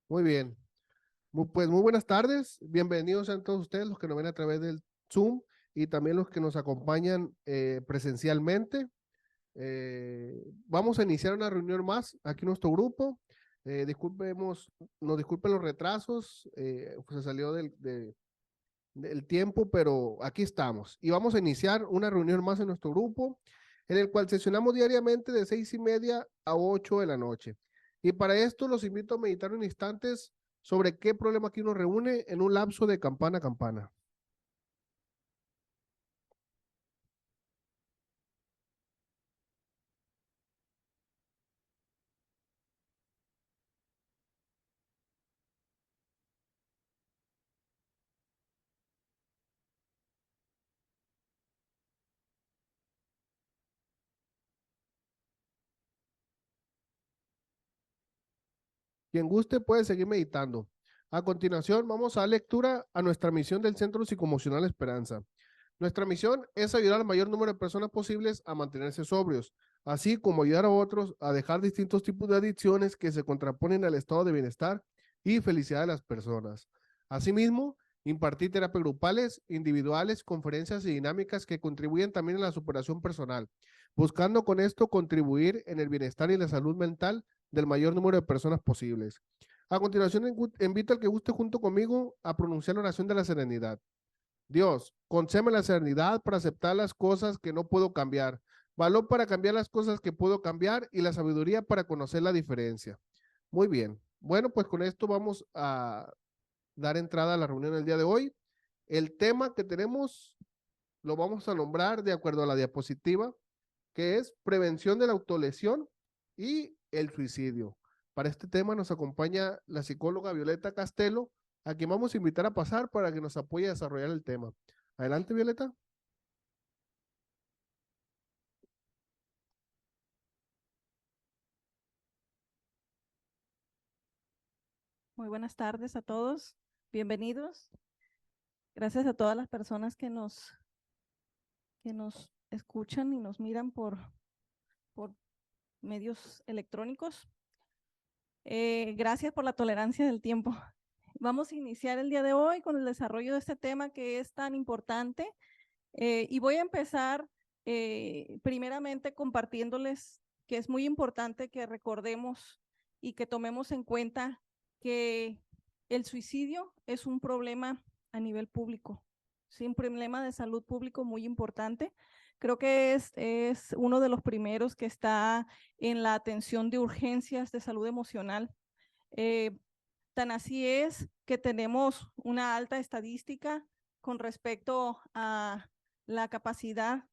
Muy bien. Pues muy buenas tardes. Bienvenidos a todos ustedes los que nos ven a través del Zoom y también los que nos acompañan presencialmente. Vamos a iniciar una reunión más aquí en nuestro grupo. Nos disculpen los retrasos, pues se salió del tiempo, pero aquí estamos. Y vamos a iniciar una reunión más en nuestro grupo, en el cual sesionamos diariamente de 6:30 a 8 de la noche. Y para esto los invito a meditar en instantes sobre qué problema aquí nos reúne en un lapso de campana a campana. Quien guste puede seguir meditando. A continuación, vamos a dar lectura a nuestra misión del Centro Psicoemocional Esperanza. Nuestra misión es ayudar al mayor número de personas posibles a mantenerse sobrios, así como ayudar a otros a dejar distintos tipos de adicciones que se contraponen al estado de bienestar y felicidad de las personas. Asimismo, impartir terapias grupales, individuales, conferencias y dinámicas que contribuyen también a la superación personal, buscando con esto contribuir en el bienestar y la salud mental del mayor número de personas posibles. A continuación, invito al que guste junto conmigo a pronunciar la oración de la serenidad. Dios, concédeme la serenidad para aceptar las cosas que no puedo cambiar, valor para cambiar las cosas que puedo cambiar y la sabiduría para conocer la diferencia. Muy bien. Bueno, pues con esto vamos a dar entrada a la reunión del día de hoy. El tema que tenemos lo vamos a nombrar de acuerdo a la diapositiva, que es prevención de la autolesión y el suicidio. Para este tema nos acompaña la psicóloga Violeta Castelo, a quien vamos a invitar a pasar para que nos apoye a desarrollar el tema. Adelante, Violeta. Muy buenas tardes a todos. Bienvenidos. Gracias a todas las personas que nos escuchan y nos miran por medios electrónicos. Gracias por la tolerancia del tiempo. Vamos a iniciar el día de hoy con el desarrollo de este tema que es tan importante. Y voy a empezar primeramente compartiéndoles que es muy importante que recordemos y que tomemos en cuenta que el suicidio es un problema a nivel público, ¿sí? Un problema de salud público muy importante. Creo que es uno de los primeros que está en la atención de urgencias de salud emocional. Eh, Tan así es que tenemos una alta estadística con respecto a la capacidad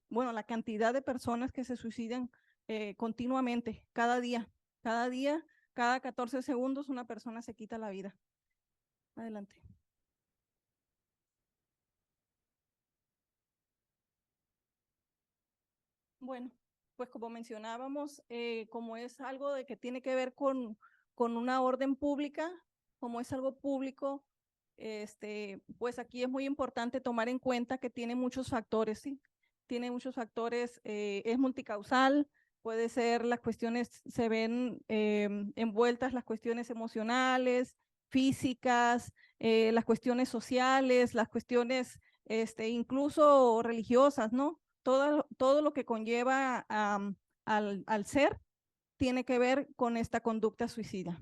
bueno, la cantidad de personas que se suicidan continuamente, cada día, cada 14 segundos una persona se quita la vida. Adelante. Bueno, pues como mencionábamos, como es algo de que tiene que ver con una orden pública, como es algo público, pues aquí es muy importante tomar en cuenta que tiene muchos factores, ¿sí? Tiene muchos factores, es multicausal, puede ser las cuestiones, se ven envueltas las cuestiones emocionales, físicas, las cuestiones sociales, las cuestiones incluso religiosas, ¿no? Todo lo que conlleva al ser tiene que ver con esta conducta suicida.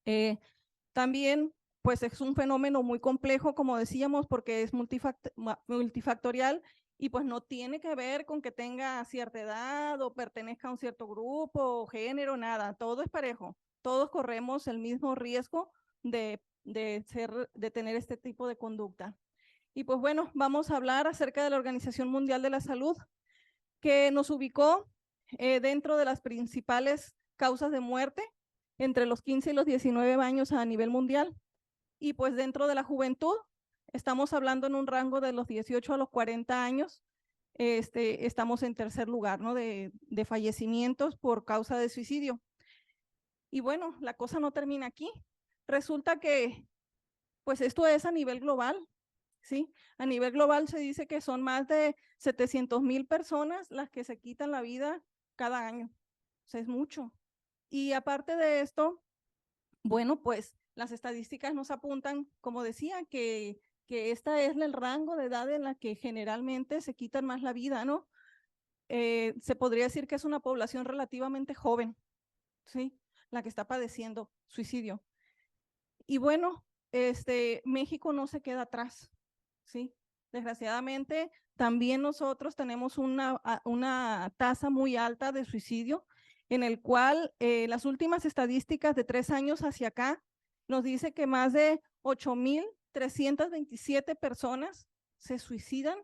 Eh, También, pues es un fenómeno muy complejo, como decíamos, porque es multifactorial y pues no tiene que ver con que tenga cierta edad o pertenezca a un cierto grupo o género, nada, todo es parejo. Todos corremos el mismo riesgo de tener este tipo de conducta. Y pues bueno, vamos a hablar acerca de la Organización Mundial de la Salud, que nos ubicó dentro de las principales causas de muerte entre los 15 y los 19 años a nivel mundial. Y pues dentro de la juventud, estamos hablando en un rango de los 18 a los 40 años, estamos en tercer lugar, ¿no? De fallecimientos por causa de suicidio. Y bueno, la cosa no termina aquí. Resulta que, pues esto es a nivel global, ¿sí? A nivel global se dice que son más de 700,000 personas las que se quitan la vida cada año. O sea, es mucho. Y aparte de esto, Bueno, pues las estadísticas nos apuntan, como decía, que esta es el rango de edad en la que generalmente se quitan más la vida, ¿no? Se podría decir que es una población relativamente joven, ¿sí? La que está padeciendo suicidio. Y bueno, México no se queda atrás, ¿sí? Desgraciadamente, también nosotros tenemos una tasa muy alta de suicidio, en el cual las últimas estadísticas de 3 años hacia acá nos dice que más de 8,327 personas se suicidan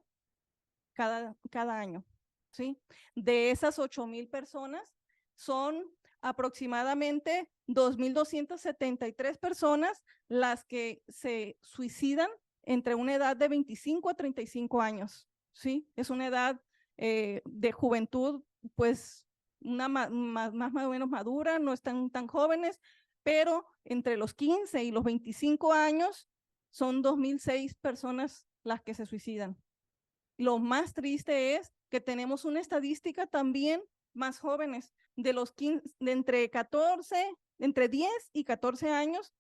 cada año, ¿sí? De esas 8,000 personas, son aproximadamente 2,273 personas las que se suicidan entre una edad de 25 a 35 años, ¿sí? Es una edad de juventud, pues, más o menos madura, no están tan jóvenes, pero entre los 15 y los 25 años son 2,006 personas las que se suicidan. Lo más triste es que tenemos una estadística también más jóvenes, de los 15, de entre 10 y 14 años,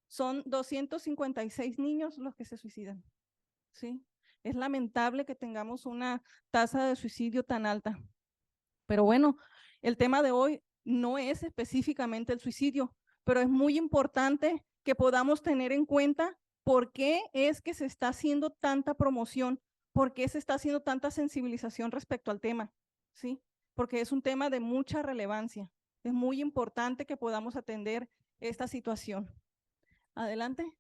son 256 niños los que se suicidan, ¿sí? Es lamentable que tengamos una tasa de suicidio tan alta. Pero bueno, el tema de hoy no es específicamente el suicidio, pero es muy importante que podamos tener en cuenta por qué es que se está haciendo tanta promoción, por qué se está haciendo tanta sensibilización respecto al tema, ¿sí? Porque es un tema de mucha relevancia. Es muy importante que podamos atender esta situación. Adelante.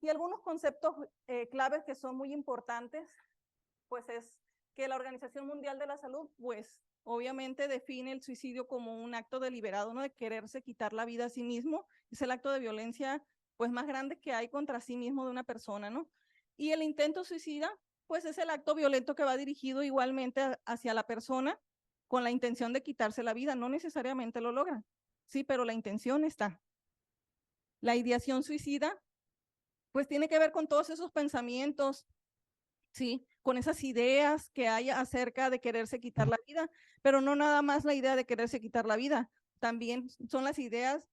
Y algunos conceptos claves que son muy importantes, pues es que la Organización Mundial de la Salud, pues obviamente define el suicidio como un acto deliberado, ¿no? De quererse quitar la vida a sí mismo. Es el acto de violencia, pues, más grande que hay contra sí mismo de una persona, ¿no? Y el intento suicida, pues, es el acto violento que va dirigido igualmente hacia la persona con la intención de quitarse la vida. No necesariamente lo logran, sí, pero la intención está. La ideación suicida, pues, tiene que ver con todos esos pensamientos, ¿sí? Con esas ideas que hay acerca de quererse quitar la vida, pero no nada más la idea de quererse quitar la vida, también son las ideas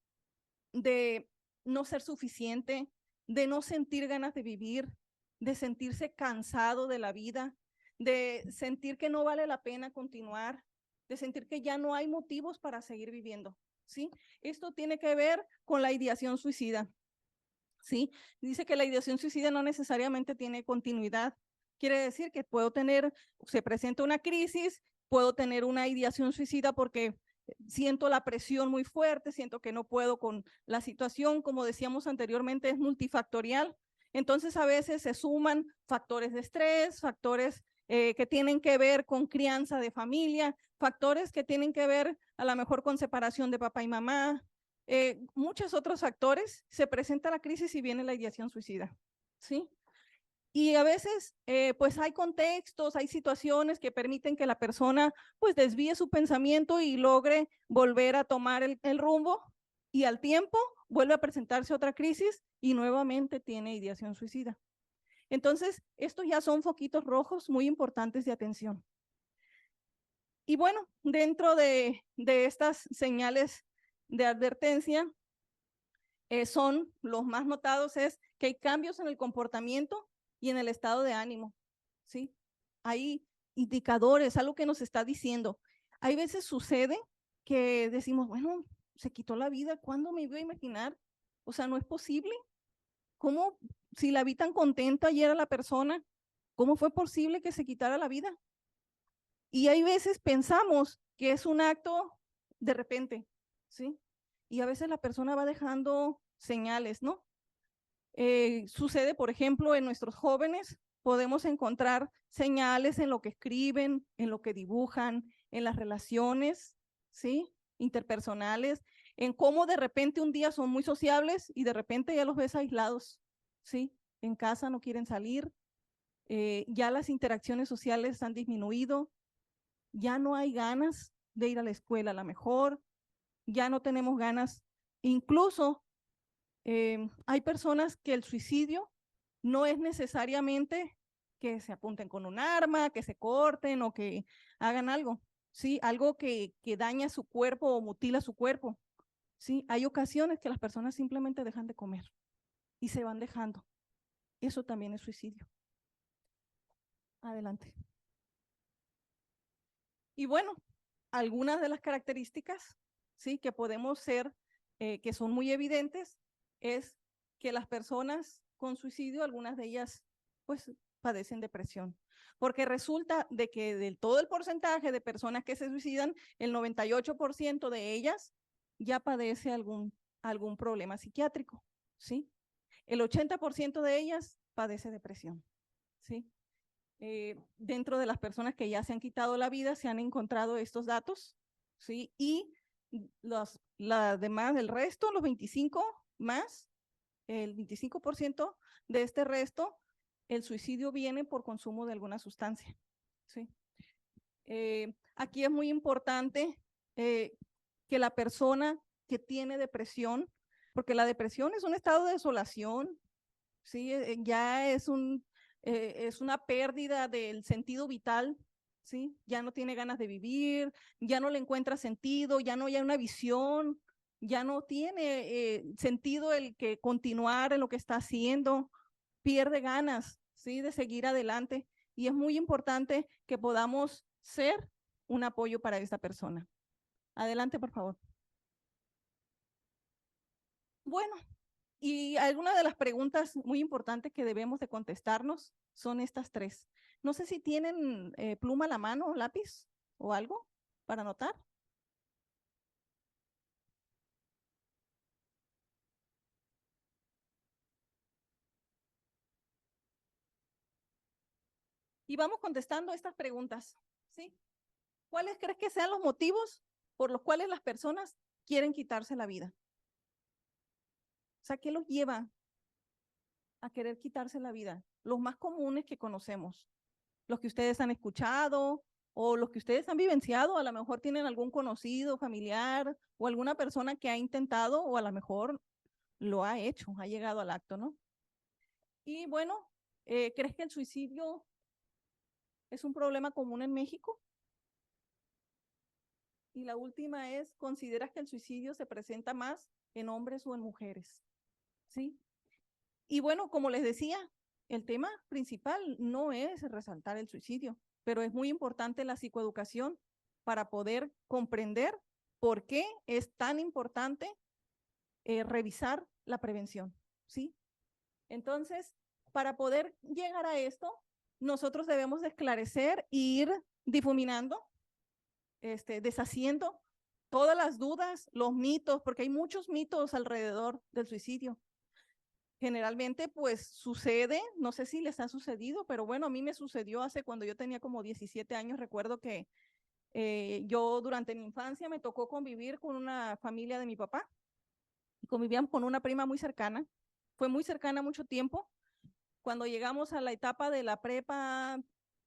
de no ser suficiente, de no sentir ganas de vivir, de sentirse cansado de la vida, de sentir que no vale la pena continuar, de sentir que ya no hay motivos para seguir viviendo, ¿sí? Esto tiene que ver con la ideación suicida, ¿sí? Dice que la ideación suicida no necesariamente tiene continuidad. Quiere decir que se presenta una crisis, puedo tener una ideación suicida porque siento la presión muy fuerte, siento que no puedo con la situación, como decíamos anteriormente, es multifactorial. Entonces a veces se suman factores de estrés, factores que tienen que ver con crianza de familia, factores que tienen que ver a lo mejor con separación de papá y mamá, muchos otros factores, se presenta la crisis y viene la ideación suicida, ¿sí? Y a veces, pues hay contextos, hay situaciones que permiten que la persona, pues, desvíe su pensamiento y logre volver a tomar el rumbo, y al tiempo vuelve a presentarse otra crisis y nuevamente tiene ideación suicida. Entonces, estos ya son foquitos rojos muy importantes de atención. Y bueno, dentro de estas señales de advertencia, son los más notados, es que hay cambios en el comportamiento y en el estado de ánimo, ¿sí? Hay indicadores, algo que nos está diciendo. Hay veces sucede que decimos, bueno, se quitó la vida, ¿cuándo me iba a imaginar? O sea, no es posible. ¿Cómo, si la vi tan contenta ayer a la persona, cómo fue posible que se quitara la vida? Y hay veces pensamos que es un acto de repente, ¿sí? Y a veces la persona va dejando señales, ¿no? Sucede, por ejemplo, en nuestros jóvenes, podemos encontrar señales en lo que escriben, en lo que dibujan, en las relaciones, ¿sí? Interpersonales, en cómo de repente un día son muy sociables y de repente ya los ves aislados, ¿sí? En casa no quieren salir, ya las interacciones sociales han disminuido, ya no hay ganas de ir a la escuela a la mejor, ya no tenemos ganas, incluso hay personas que el suicidio no es necesariamente que se apunten con un arma, que se corten o que hagan algo, ¿sí? Algo que daña su cuerpo o mutila su cuerpo, ¿sí? Hay ocasiones que las personas simplemente dejan de comer y se van dejando. Eso también es suicidio. Adelante. Y bueno, algunas de las características, ¿sí? Que podemos ser, que son muy evidentes, es que las personas con suicidio, algunas de ellas, pues, padecen depresión. Porque resulta de que del todo el porcentaje de personas que se suicidan, el 98% de ellas ya padece algún problema psiquiátrico, ¿sí? El 80% de ellas padece depresión, ¿sí? Dentro de las personas que ya se han quitado la vida se han encontrado estos datos, ¿sí? Y la demás, el resto, los 25 más, el 25% de este resto, el suicidio viene por consumo de alguna sustancia, ¿sí? Aquí es muy importante que la persona que tiene depresión, porque la depresión es un estado de desolación, ¿sí? Ya es una pérdida del sentido vital, ¿sí? Ya no tiene ganas de vivir, ya no le encuentra sentido, ya no hay una visión, ya no tiene sentido el que continuar en lo que está haciendo, pierde ganas, ¿sí? De seguir adelante. Y es muy importante que podamos ser un apoyo para esta persona. Adelante, por favor. Bueno, y algunas de las preguntas muy importantes que debemos de contestarnos son estas tres. No sé si tienen pluma a la mano, lápiz o algo para anotar. Y vamos contestando estas preguntas, ¿sí? ¿Cuáles crees que sean los motivos por los cuales las personas quieren quitarse la vida? O sea, ¿qué los lleva a querer quitarse la vida? Los más comunes que conocemos, los que ustedes han escuchado o los que ustedes han vivenciado, a lo mejor tienen algún conocido, familiar o alguna persona que ha intentado o a lo mejor lo ha hecho, ha llegado al acto, ¿no? Y bueno, ¿crees que el suicidio es un problema común en México? Y la última es, ¿consideras que el suicidio se presenta más en hombres o en mujeres? ¿Sí? Y bueno, como les decía, el tema principal no es resaltar el suicidio, pero es muy importante la psicoeducación para poder comprender por qué es tan importante revisar la prevención, ¿sí? Entonces, para poder llegar a esto, nosotros debemos de esclarecer e ir difuminando, deshaciendo todas las dudas, los mitos, porque hay muchos mitos alrededor del suicidio. Generalmente, pues sucede, no sé si les ha sucedido, pero bueno, a mí me sucedió hace cuando yo tenía como 17 años. Recuerdo que yo durante mi infancia me tocó convivir con una familia de mi papá y convivíamos con una prima muy cercana. Fue muy cercana mucho tiempo. Cuando llegamos a la etapa sí,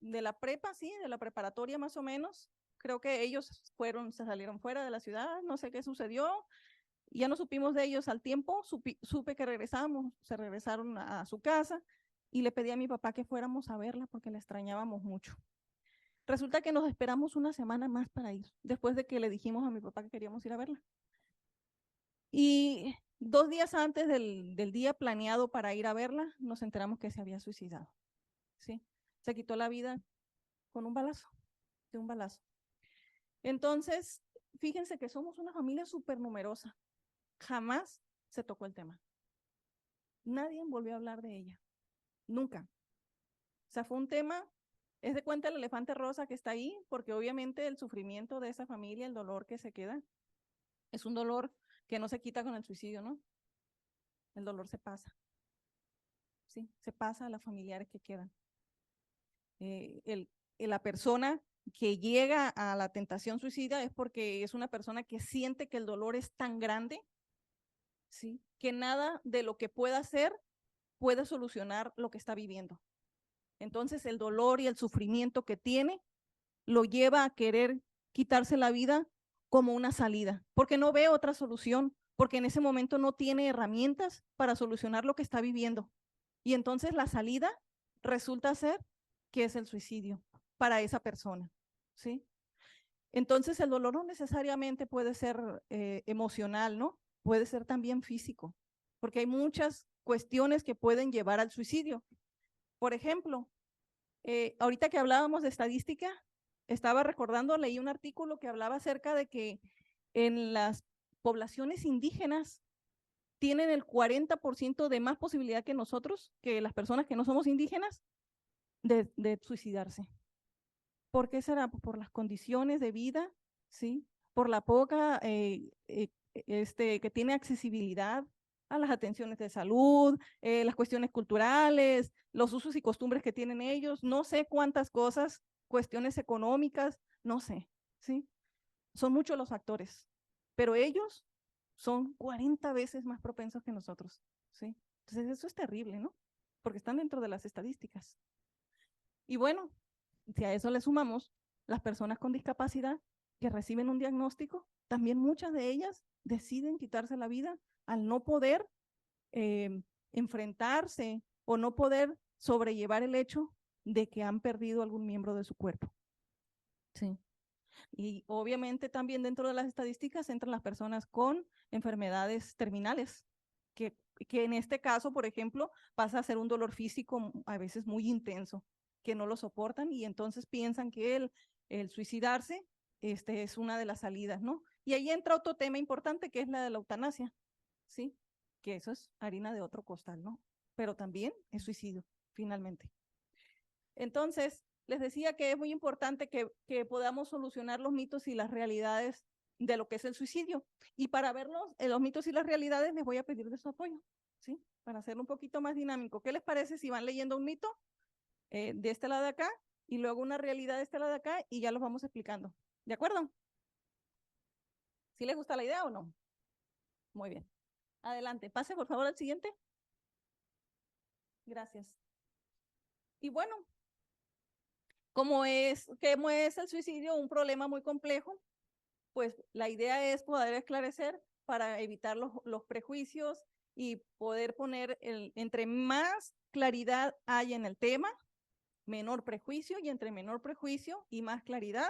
de la preparatoria más o menos, creo que ellos se salieron fuera de la ciudad, no sé qué sucedió, ya no supimos de ellos al tiempo, supe que se regresaron a su casa y le pedí a mi papá que fuéramos a verla porque la extrañábamos mucho. Resulta que nos esperamos una semana más para ir, después de que le dijimos a mi papá que queríamos ir a verla. Y 2 días antes del día planeado para ir a verla, nos enteramos que se había suicidado. ¿Sí? Se quitó la vida con un balazo, de un balazo. Entonces, fíjense que somos una familia súper numerosa. Jamás se tocó el tema. Nadie volvió a hablar de ella. Nunca. O sea, fue un tema, es de cuenta el elefante rosa que está ahí, porque obviamente el sufrimiento de esa familia, el dolor que se queda, es un dolor que no se quita con el suicidio, ¿no? El dolor se pasa. Sí, se pasa a los familiares que quedan. La persona que llega a la tentación suicida es porque es una persona que siente que el dolor es tan grande, ¿sí? Que nada de lo que pueda hacer puede solucionar lo que está viviendo. Entonces el dolor y el sufrimiento que tiene lo lleva a querer quitarse la vida como una salida, porque no ve otra solución, porque en ese momento no tiene herramientas para solucionar lo que está viviendo. Y entonces la salida resulta ser que es el suicidio para esa persona, ¿sí? Entonces el dolor no necesariamente puede ser emocional, ¿no? puede ser también físico, porque hay muchas cuestiones que pueden llevar al suicidio. Por ejemplo, ahorita que hablábamos de estadística, estaba recordando, leí un artículo que hablaba acerca de que en las poblaciones indígenas tienen el 40% de más posibilidad que nosotros, que las personas que no somos indígenas, de suicidarse. ¿Por qué será? Por las condiciones de vida, ¿sí? Por la poca que tiene accesibilidad a las atenciones de salud, las cuestiones culturales, los usos y costumbres que tienen ellos, no sé cuántas cosas, cuestiones económicas, no sé, ¿sí? Son muchos los factores, pero ellos son 40 veces más propensos que nosotros, ¿sí? Entonces eso es terrible, ¿no? Porque están dentro de las estadísticas. Y bueno, si a eso le sumamos las personas con discapacidad que reciben un diagnóstico, también muchas de ellas deciden quitarse la vida al no poder enfrentarse o no poder sobrellevar el hecho de que han perdido algún miembro de su cuerpo. Sí. Y obviamente también dentro de las estadísticas entran las personas con enfermedades terminales, que en este caso, por ejemplo, pasa a ser un dolor físico a veces muy intenso, que no lo soportan y entonces piensan que el suicidarse es una de las salidas, ¿no? Y ahí entra otro tema importante que es la de la eutanasia, ¿sí? Que eso es harina de otro costal, ¿no? Pero también es suicidio, finalmente. Entonces, les decía que es muy importante que podamos solucionar los mitos y las realidades de lo que es el suicidio. Y para ver los mitos y las realidades, les voy a pedir de su apoyo, ¿sí? Para hacerlo un poquito más dinámico. ¿Qué les parece si van leyendo un mito de este lado de acá y luego una realidad de este lado de acá y ya los vamos explicando? ¿De acuerdo? ¿Sí les gusta la idea o no? Muy bien. Adelante. Pase, por favor, al siguiente. Gracias. Y bueno, como es el suicidio un problema muy complejo, pues la idea es poder esclarecer para evitar los prejuicios y poder poner entre más claridad hay en el tema, menor prejuicio, y entre menor prejuicio y más claridad,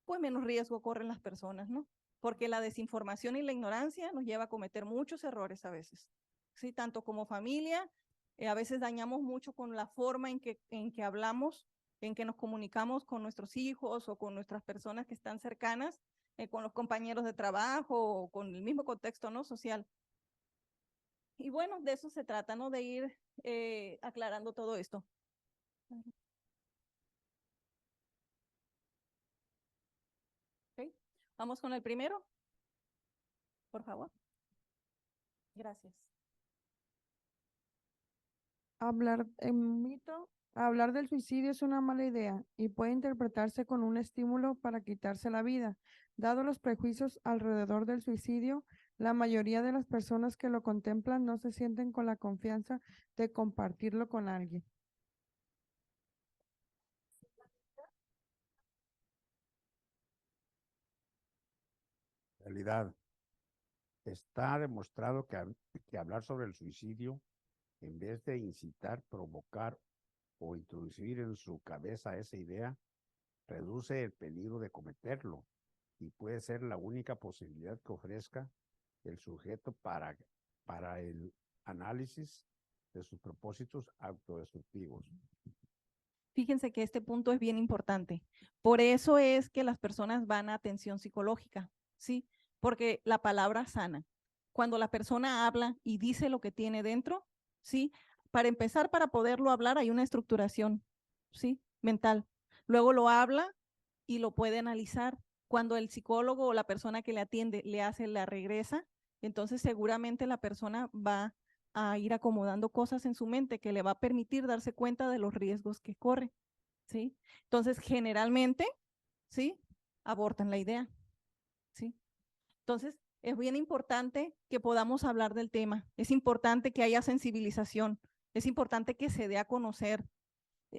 pues menos riesgo corren las personas, ¿no? Porque la desinformación y la ignorancia nos lleva a cometer muchos errores a veces, ¿sí? Tanto como familia, a veces dañamos mucho con la forma en que hablamos, en que nos comunicamos con nuestros hijos o con nuestras personas que están cercanas, con los compañeros de trabajo o con el mismo contexto, ¿no? Social. Y bueno, de eso se trata, ¿no? De ir aclarando todo esto. ¿Okay? Vamos con el primero, por favor. Gracias. Hablar del suicidio es una mala idea y puede interpretarse con un estímulo para quitarse la vida. Dado los prejuicios alrededor del suicidio, la mayoría de las personas que lo contemplan no se sienten con la confianza de compartirlo con alguien. En realidad, está demostrado que hablar sobre el suicidio, en vez de incitar, provocar o introducir en su cabeza esa idea, reduce el peligro de cometerlo y puede ser la única posibilidad que ofrezca el sujeto para el análisis de sus propósitos autodestructivos. Fíjense que este punto es bien importante. Por eso es que las personas van a atención psicológica, ¿sí? Porque la palabra sana. Cuando la persona habla y dice lo que tiene dentro, ¿sí? Para empezar, para poderlo hablar, hay una estructuración, ¿sí? Mental. Luego lo habla y lo puede analizar. Cuando el psicólogo o la persona que le atiende le hace la regresa, entonces seguramente la persona va a ir acomodando cosas en su mente que le va a permitir darse cuenta de los riesgos que corre, ¿sí? Entonces, generalmente, ¿sí? Abortan la idea, ¿sí? Entonces, es bien importante que podamos hablar del tema, es importante que haya sensibilización, es importante que se dé a conocer.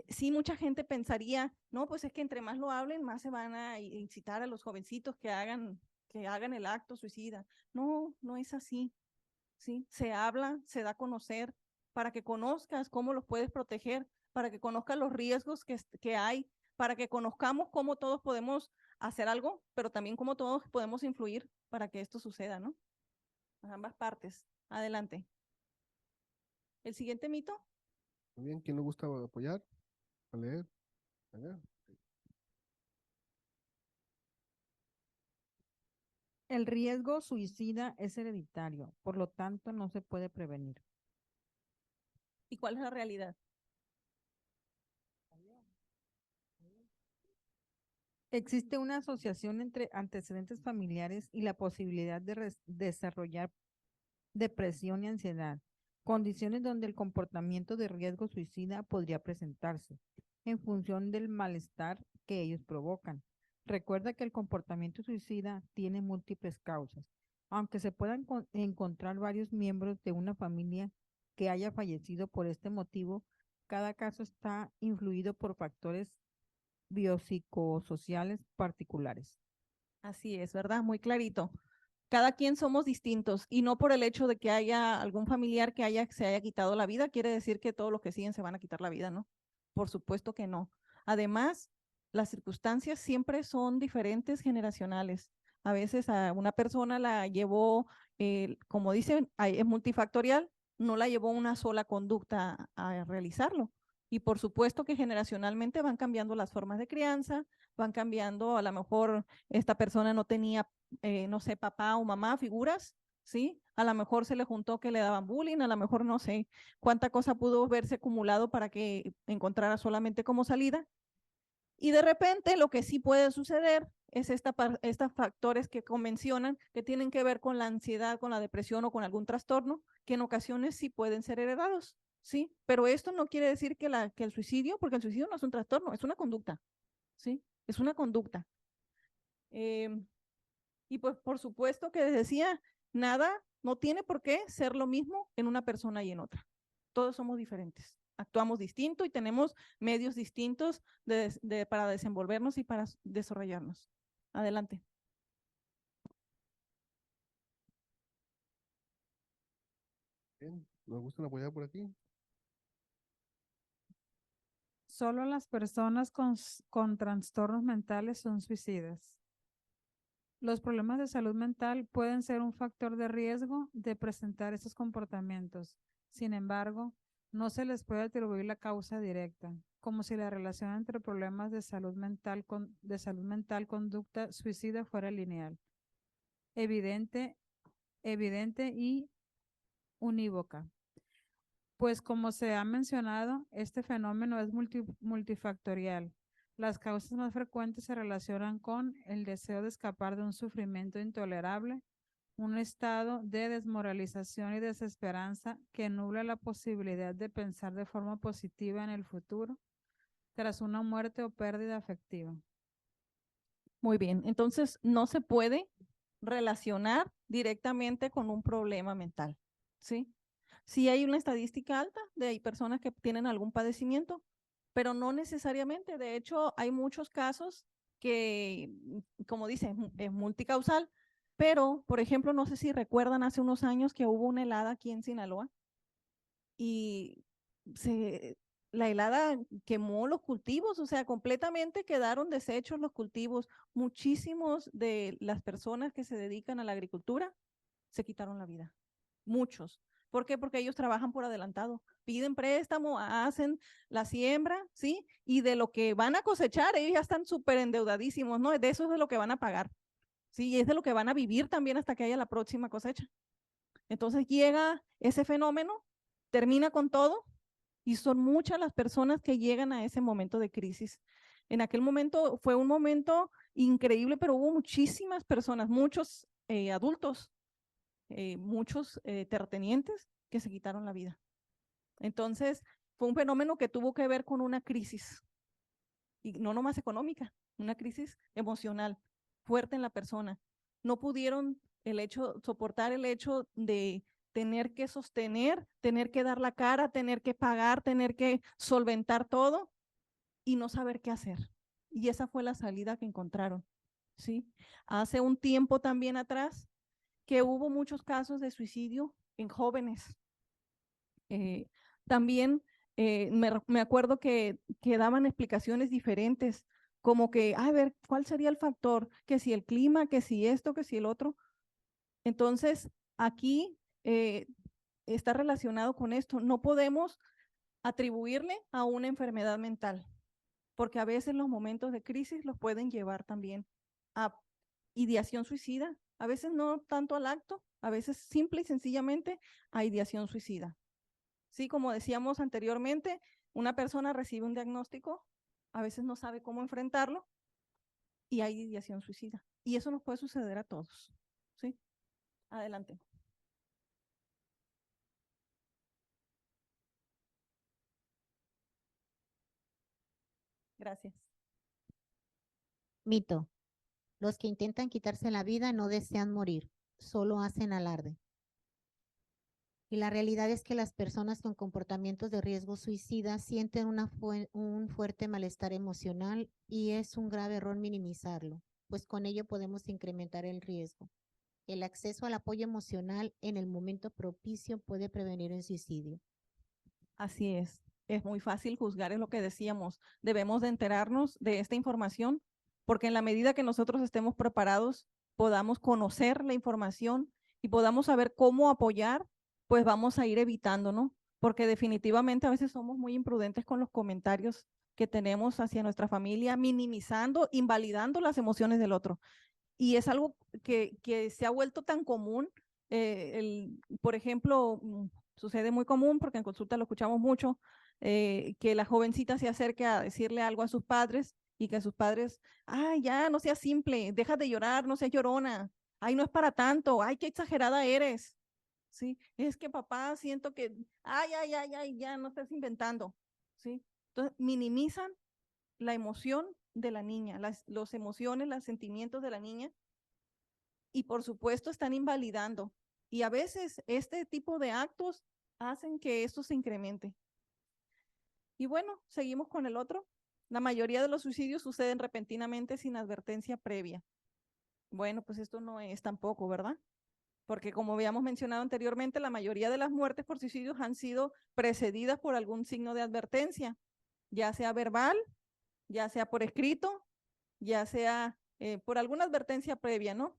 Sí, mucha gente pensaría, no, pues es que entre más lo hablen, más se van a incitar a los jovencitos que hagan el acto suicida. No, no es así. ¿Sí? Se habla, se da a conocer para que conozcas cómo los puedes proteger, para que conozcas los riesgos que hay, para que conozcamos cómo todos podemos hacer algo, pero también cómo todos podemos influir para que esto suceda, ¿no? ambas partes. Adelante. El siguiente mito. Muy bien, ¿quién le gusta apoyar? A leer. Allá. El riesgo suicida es hereditario, por lo tanto no se puede prevenir. ¿Y cuál es la realidad? Existe una asociación entre antecedentes familiares y la posibilidad de desarrollar depresión y ansiedad, condiciones donde el comportamiento de riesgo suicida podría presentarse en función del malestar que ellos provocan. Recuerda que el comportamiento suicida tiene múltiples causas. Aunque se puedan encontrar varios miembros de una familia que haya fallecido por este motivo, cada caso está influido por factores biopsicosociales particulares. Así es, ¿verdad? Muy clarito. Cada quien somos distintos y no por el hecho de que haya algún familiar que se haya quitado la vida, quiere decir que todos los que siguen se van a quitar la vida, ¿no? Por supuesto que no. Además, las circunstancias siempre son diferentes generacionales. A veces a una persona la llevó, como dicen, es multifactorial, no la llevó una sola conducta a realizarlo. Y por supuesto que generacionalmente van cambiando las formas de crianza, van cambiando, a lo mejor esta persona no tenía no sé, papá o mamá, figuras, ¿sí? A lo mejor se le juntó que le daban bullying, a lo mejor no sé cuánta cosa pudo verse acumulado para que encontrara solamente como salida. Y de repente lo que sí puede suceder es estos factores que mencionan que tienen que ver con la ansiedad, con la depresión o con algún trastorno, que en ocasiones sí pueden ser heredados, ¿sí? Pero esto no quiere decir que el suicidio, porque el suicidio no es un trastorno, es una conducta, ¿sí? Es una conducta. Y pues por supuesto que les decía, nada, no tiene por qué ser lo mismo en una persona y en otra. Todos somos diferentes, actuamos distinto y tenemos medios distintos para desenvolvernos y para desarrollarnos. Adelante. Bien, ¿nos gustan apoyar por aquí? Solo las personas con trastornos mentales son suicidas. Los problemas de salud mental pueden ser un factor de riesgo de presentar estos comportamientos. Sin embargo, no se les puede atribuir la causa directa, como si la relación entre problemas de salud mental conducta suicida fuera lineal, evidente y unívoca. Pues como se ha mencionado, este fenómeno es multifactorial. Las causas más frecuentes se relacionan con el deseo de escapar de un sufrimiento intolerable, un estado de desmoralización y desesperanza que nubla la posibilidad de pensar de forma positiva en el futuro tras una muerte o pérdida afectiva. Muy bien, entonces no se puede relacionar directamente con un problema mental, ¿sí? Sí hay una estadística alta de personas que tienen algún padecimiento, pero no necesariamente. De hecho, hay muchos casos que, como dice, es multicausal, pero, por ejemplo, no sé si recuerdan hace unos años que hubo una helada aquí en Sinaloa y la helada quemó los cultivos, o sea, completamente quedaron deshechos los cultivos. Muchísimos de las personas que se dedican a la agricultura se quitaron la vida. Muchos. ¿Por qué? Porque ellos trabajan por adelantado, piden préstamo, hacen la siembra, ¿sí? Y de lo que van a cosechar, ellos ya están súper endeudadísimos, ¿no? De eso es de lo que van a pagar, ¿sí? Y es de lo que van a vivir también hasta que haya la próxima cosecha. Entonces llega ese fenómeno, termina con todo y son muchas las personas que llegan a ese momento de crisis. En aquel momento fue un momento increíble, pero hubo muchísimas personas, muchos adultos, muchos terratenientes que se quitaron la vida. Entonces, fue un fenómeno que tuvo que ver con una crisis, y no nomás económica, una crisis emocional fuerte en la persona. No pudieron soportar el hecho de tener que sostener, tener que dar la cara, tener que pagar, tener que solventar todo y no saber qué hacer. Y esa fue la salida que encontraron, ¿sí? Hace un tiempo también atrás, que hubo muchos casos de suicidio en jóvenes. También me acuerdo que daban explicaciones diferentes, como que, a ver, ¿cuál sería el factor? Que si el clima, que si esto, que si el otro. Entonces, aquí está relacionado con esto. No podemos atribuirle a una enfermedad mental, porque a veces los momentos de crisis los pueden llevar también a ideación suicida, a veces no tanto al acto, a veces simple y sencillamente a ideación suicida. Sí, como decíamos anteriormente, una persona recibe un diagnóstico, a veces no sabe cómo enfrentarlo y hay ideación suicida. Y eso nos puede suceder a todos. ¿Sí? Adelante. Gracias. Mito. Los que intentan quitarse la vida no desean morir, solo hacen alarde. Y la realidad es que las personas con comportamientos de riesgo suicida sienten un fuerte malestar emocional y es un grave error minimizarlo, pues con ello podemos incrementar el riesgo. El acceso al apoyo emocional en el momento propicio puede prevenir el suicidio. Así es. Es muy fácil juzgar, es lo que decíamos. Debemos de enterarnos de esta información, porque en la medida que nosotros estemos preparados, podamos conocer la información y podamos saber cómo apoyar, pues vamos a ir evitando, ¿no? Porque definitivamente a veces somos muy imprudentes con los comentarios que tenemos hacia nuestra familia, minimizando, invalidando las emociones del otro. Y es algo que se ha vuelto tan común. Por ejemplo, sucede muy común, porque en consulta lo escuchamos mucho, que la jovencita se acerque a decirle algo a sus padres y que sus padres, ay, ya, no seas simple, deja de llorar, no seas llorona, ay, no es para tanto, ay, qué exagerada eres. Sí, es que papá, siento que, ay, ya, no estás inventando. Sí, entonces minimizan la emoción de la niña, los emociones, los sentimientos de la niña, y por supuesto están invalidando. Y a veces este tipo de actos hacen que esto se incremente. Y bueno, seguimos con el otro. La mayoría de los suicidios suceden repentinamente sin advertencia previa. Bueno, pues esto no es tampoco, ¿verdad? Porque como habíamos mencionado anteriormente, la mayoría de las muertes por suicidios han sido precedidas por algún signo de advertencia, ya sea verbal, ya sea por escrito, ya sea por alguna advertencia previa, ¿no?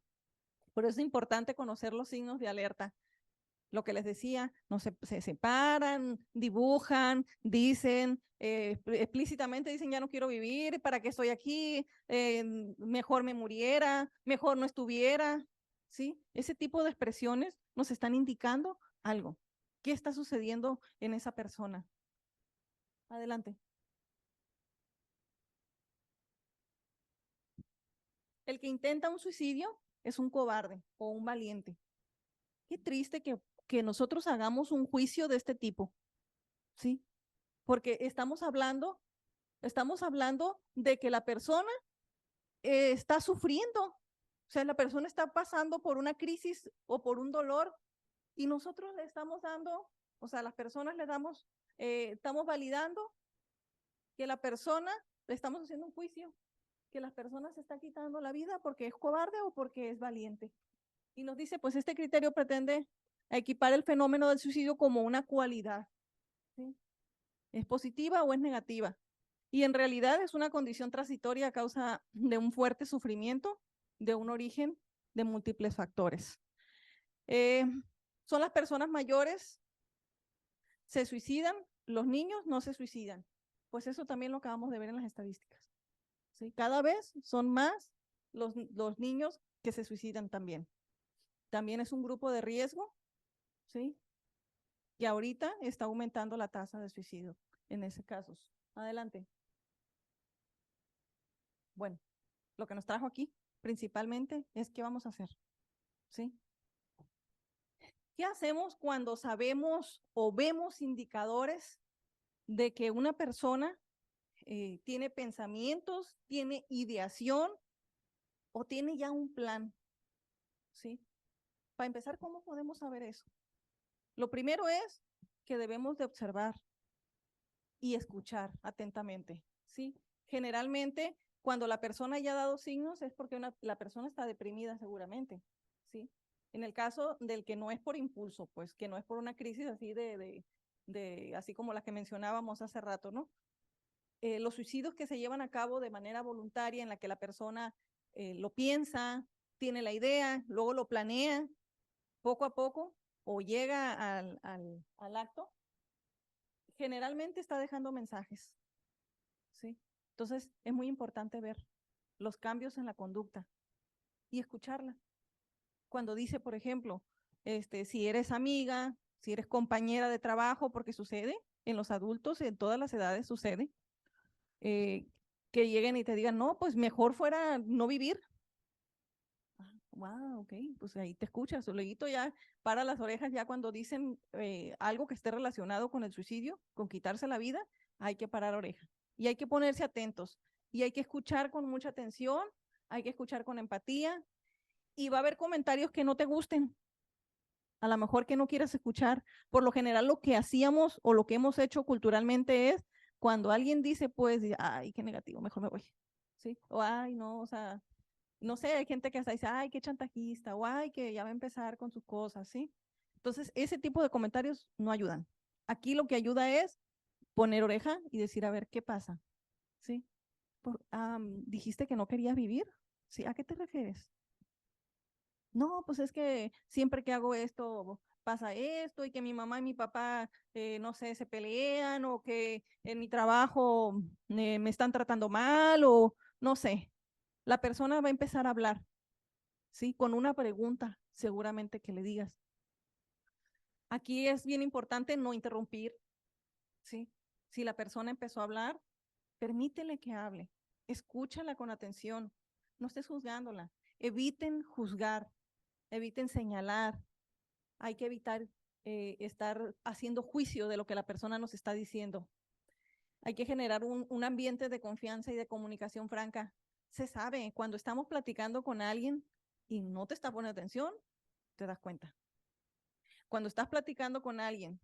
Por eso es importante conocer los signos de alerta. Lo que les decía, no se separan, dibujan, dicen, explícitamente dicen, ya no quiero vivir, ¿para qué estoy aquí? Mejor me muriera, mejor no estuviera. ¿Sí? Ese tipo de expresiones nos están indicando algo. ¿Qué está sucediendo en esa persona? Adelante. El que intenta un suicidio es un cobarde o un valiente. Qué triste que nosotros hagamos un juicio de este tipo, ¿sí? Porque estamos hablando de que la persona está sufriendo, o sea, la persona está pasando por una crisis o por un dolor y nosotros le estamos dando, o sea, las personas le damos, estamos validando que la persona, le estamos haciendo un juicio, que la persona se está quitando la vida porque es cobarde o porque es valiente. Y nos dice, pues este criterio pretende equipar el fenómeno del suicidio como una cualidad, ¿sí? ¿Es positiva o es negativa? Y en realidad es una condición transitoria a causa de un fuerte sufrimiento, de un origen de múltiples factores. Son las personas mayores, se suicidan, los niños no se suicidan. Pues eso también lo acabamos de ver en las estadísticas. ¿Sí? Cada vez son más los niños que se suicidan también. También es un grupo de riesgo, ¿sí? Y ahorita está aumentando la tasa de suicidio en ese caso. Adelante. Bueno, lo que nos trajo aquí principalmente es qué vamos a hacer, ¿sí? ¿Qué hacemos cuando sabemos o vemos indicadores de que una persona tiene pensamientos, tiene ideación o tiene ya un plan, ¿sí? Para empezar, ¿cómo podemos saber eso? Lo primero es que debemos de observar y escuchar atentamente, ¿sí? Generalmente, cuando la persona ya ha dado signos es porque la persona está deprimida seguramente, ¿sí? En el caso del que no es por impulso, pues que no es por una crisis así así como la que mencionábamos hace rato, ¿no? Los suicidios que se llevan a cabo de manera voluntaria en la que la persona lo piensa, tiene la idea, luego lo planea, poco a poco o llega al acto, generalmente está dejando mensajes, ¿sí? Entonces, es muy importante ver los cambios en la conducta y escucharla. Cuando dice, por ejemplo, si eres amiga, si eres compañera de trabajo, porque sucede en los adultos, en todas las edades sucede, que lleguen y te digan, no, pues mejor fuera no vivir. Wow, ok, pues ahí te escuchas. Luego ya para las orejas, ya cuando dicen algo que esté relacionado con el suicidio, con quitarse la vida, hay que parar oreja. Y hay que ponerse atentos. Y hay que escuchar con mucha atención, hay que escuchar con empatía. Y va a haber comentarios que no te gusten, a lo mejor que no quieras escuchar. Por lo general, lo que hacíamos o lo que hemos hecho culturalmente es cuando alguien dice, pues, ay, qué negativo, mejor me voy. ¿Sí? O ay, no, o sea, no sé, hay gente que hasta dice, ay, qué chantajista, o ay, que ya va a empezar con sus cosas, ¿sí? Entonces, ese tipo de comentarios no ayudan. Aquí lo que ayuda es poner oreja y decir, a ver, ¿qué pasa? ¿Sí? ¿Dijiste que no querías vivir? ¿Sí? ¿A qué te refieres? No, pues es que siempre que hago esto pasa esto y que mi mamá y mi papá, no sé, se pelean o que en mi trabajo me están tratando mal o no sé. La persona va a empezar a hablar, ¿sí? Con una pregunta, seguramente que le digas. Aquí es bien importante no interrumpir, ¿sí? Si la persona empezó a hablar, permítele que hable, escúchala con atención, no estés juzgándola. Eviten juzgar, eviten señalar, hay que evitar estar haciendo juicio de lo que la persona nos está diciendo. Hay que generar un ambiente de confianza y de comunicación franca. Se sabe, cuando estamos platicando con alguien y no te está poniendo atención, te das cuenta. Cuando estás platicando con alguien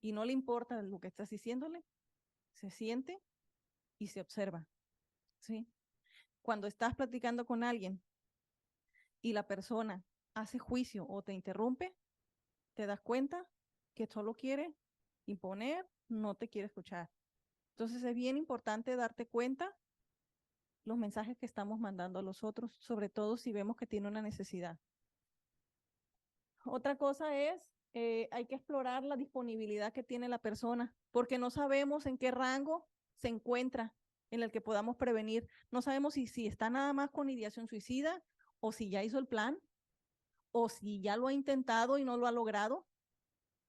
y no le importa lo que estás diciéndole, se siente y se observa, ¿sí? Cuando estás platicando con alguien y la persona hace juicio o te interrumpe, te das cuenta que solo quiere imponer, no te quiere escuchar. Entonces es bien importante darte cuenta los mensajes que estamos mandando a los otros, sobre todo si vemos que tiene una necesidad. Otra cosa es, hay que explorar la disponibilidad que tiene la persona, porque no sabemos en qué rango se encuentra en el que podamos prevenir. No sabemos si está nada más con ideación suicida o si ya hizo el plan o si ya lo ha intentado y no lo ha logrado,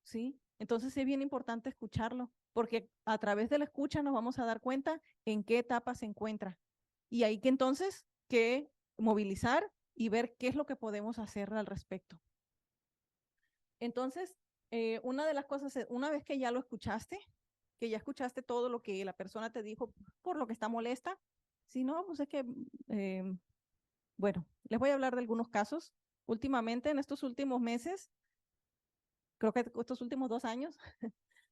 ¿sí? Entonces es bien importante escucharlo, porque a través de la escucha nos vamos a dar cuenta en qué etapa se encuentra. Y hay que entonces que movilizar y ver qué es lo que podemos hacer al respecto. Entonces, una de las cosas es, una vez que ya lo escuchaste, que ya escuchaste todo lo que la persona te dijo por lo que está molesta, si no, pues es que, bueno, les voy a hablar de algunos casos. Últimamente, en estos últimos meses, creo que estos últimos 2 años,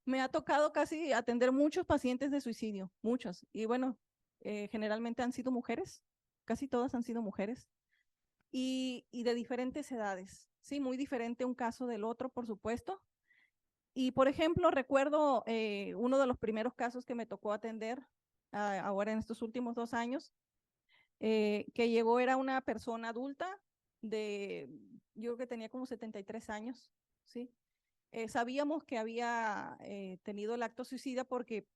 me ha tocado casi atender muchos pacientes de suicidio, muchos. Y bueno, generalmente han sido mujeres, casi todas han sido mujeres, y de diferentes edades, ¿sí? Muy diferente un caso del otro, por supuesto. Y por ejemplo, recuerdo uno de los primeros casos que me tocó atender ahora en estos últimos 2 años, que llegó, era una persona adulta yo creo que tenía como 73 años, ¿sí? Sabíamos que había tenido el acto suicida porque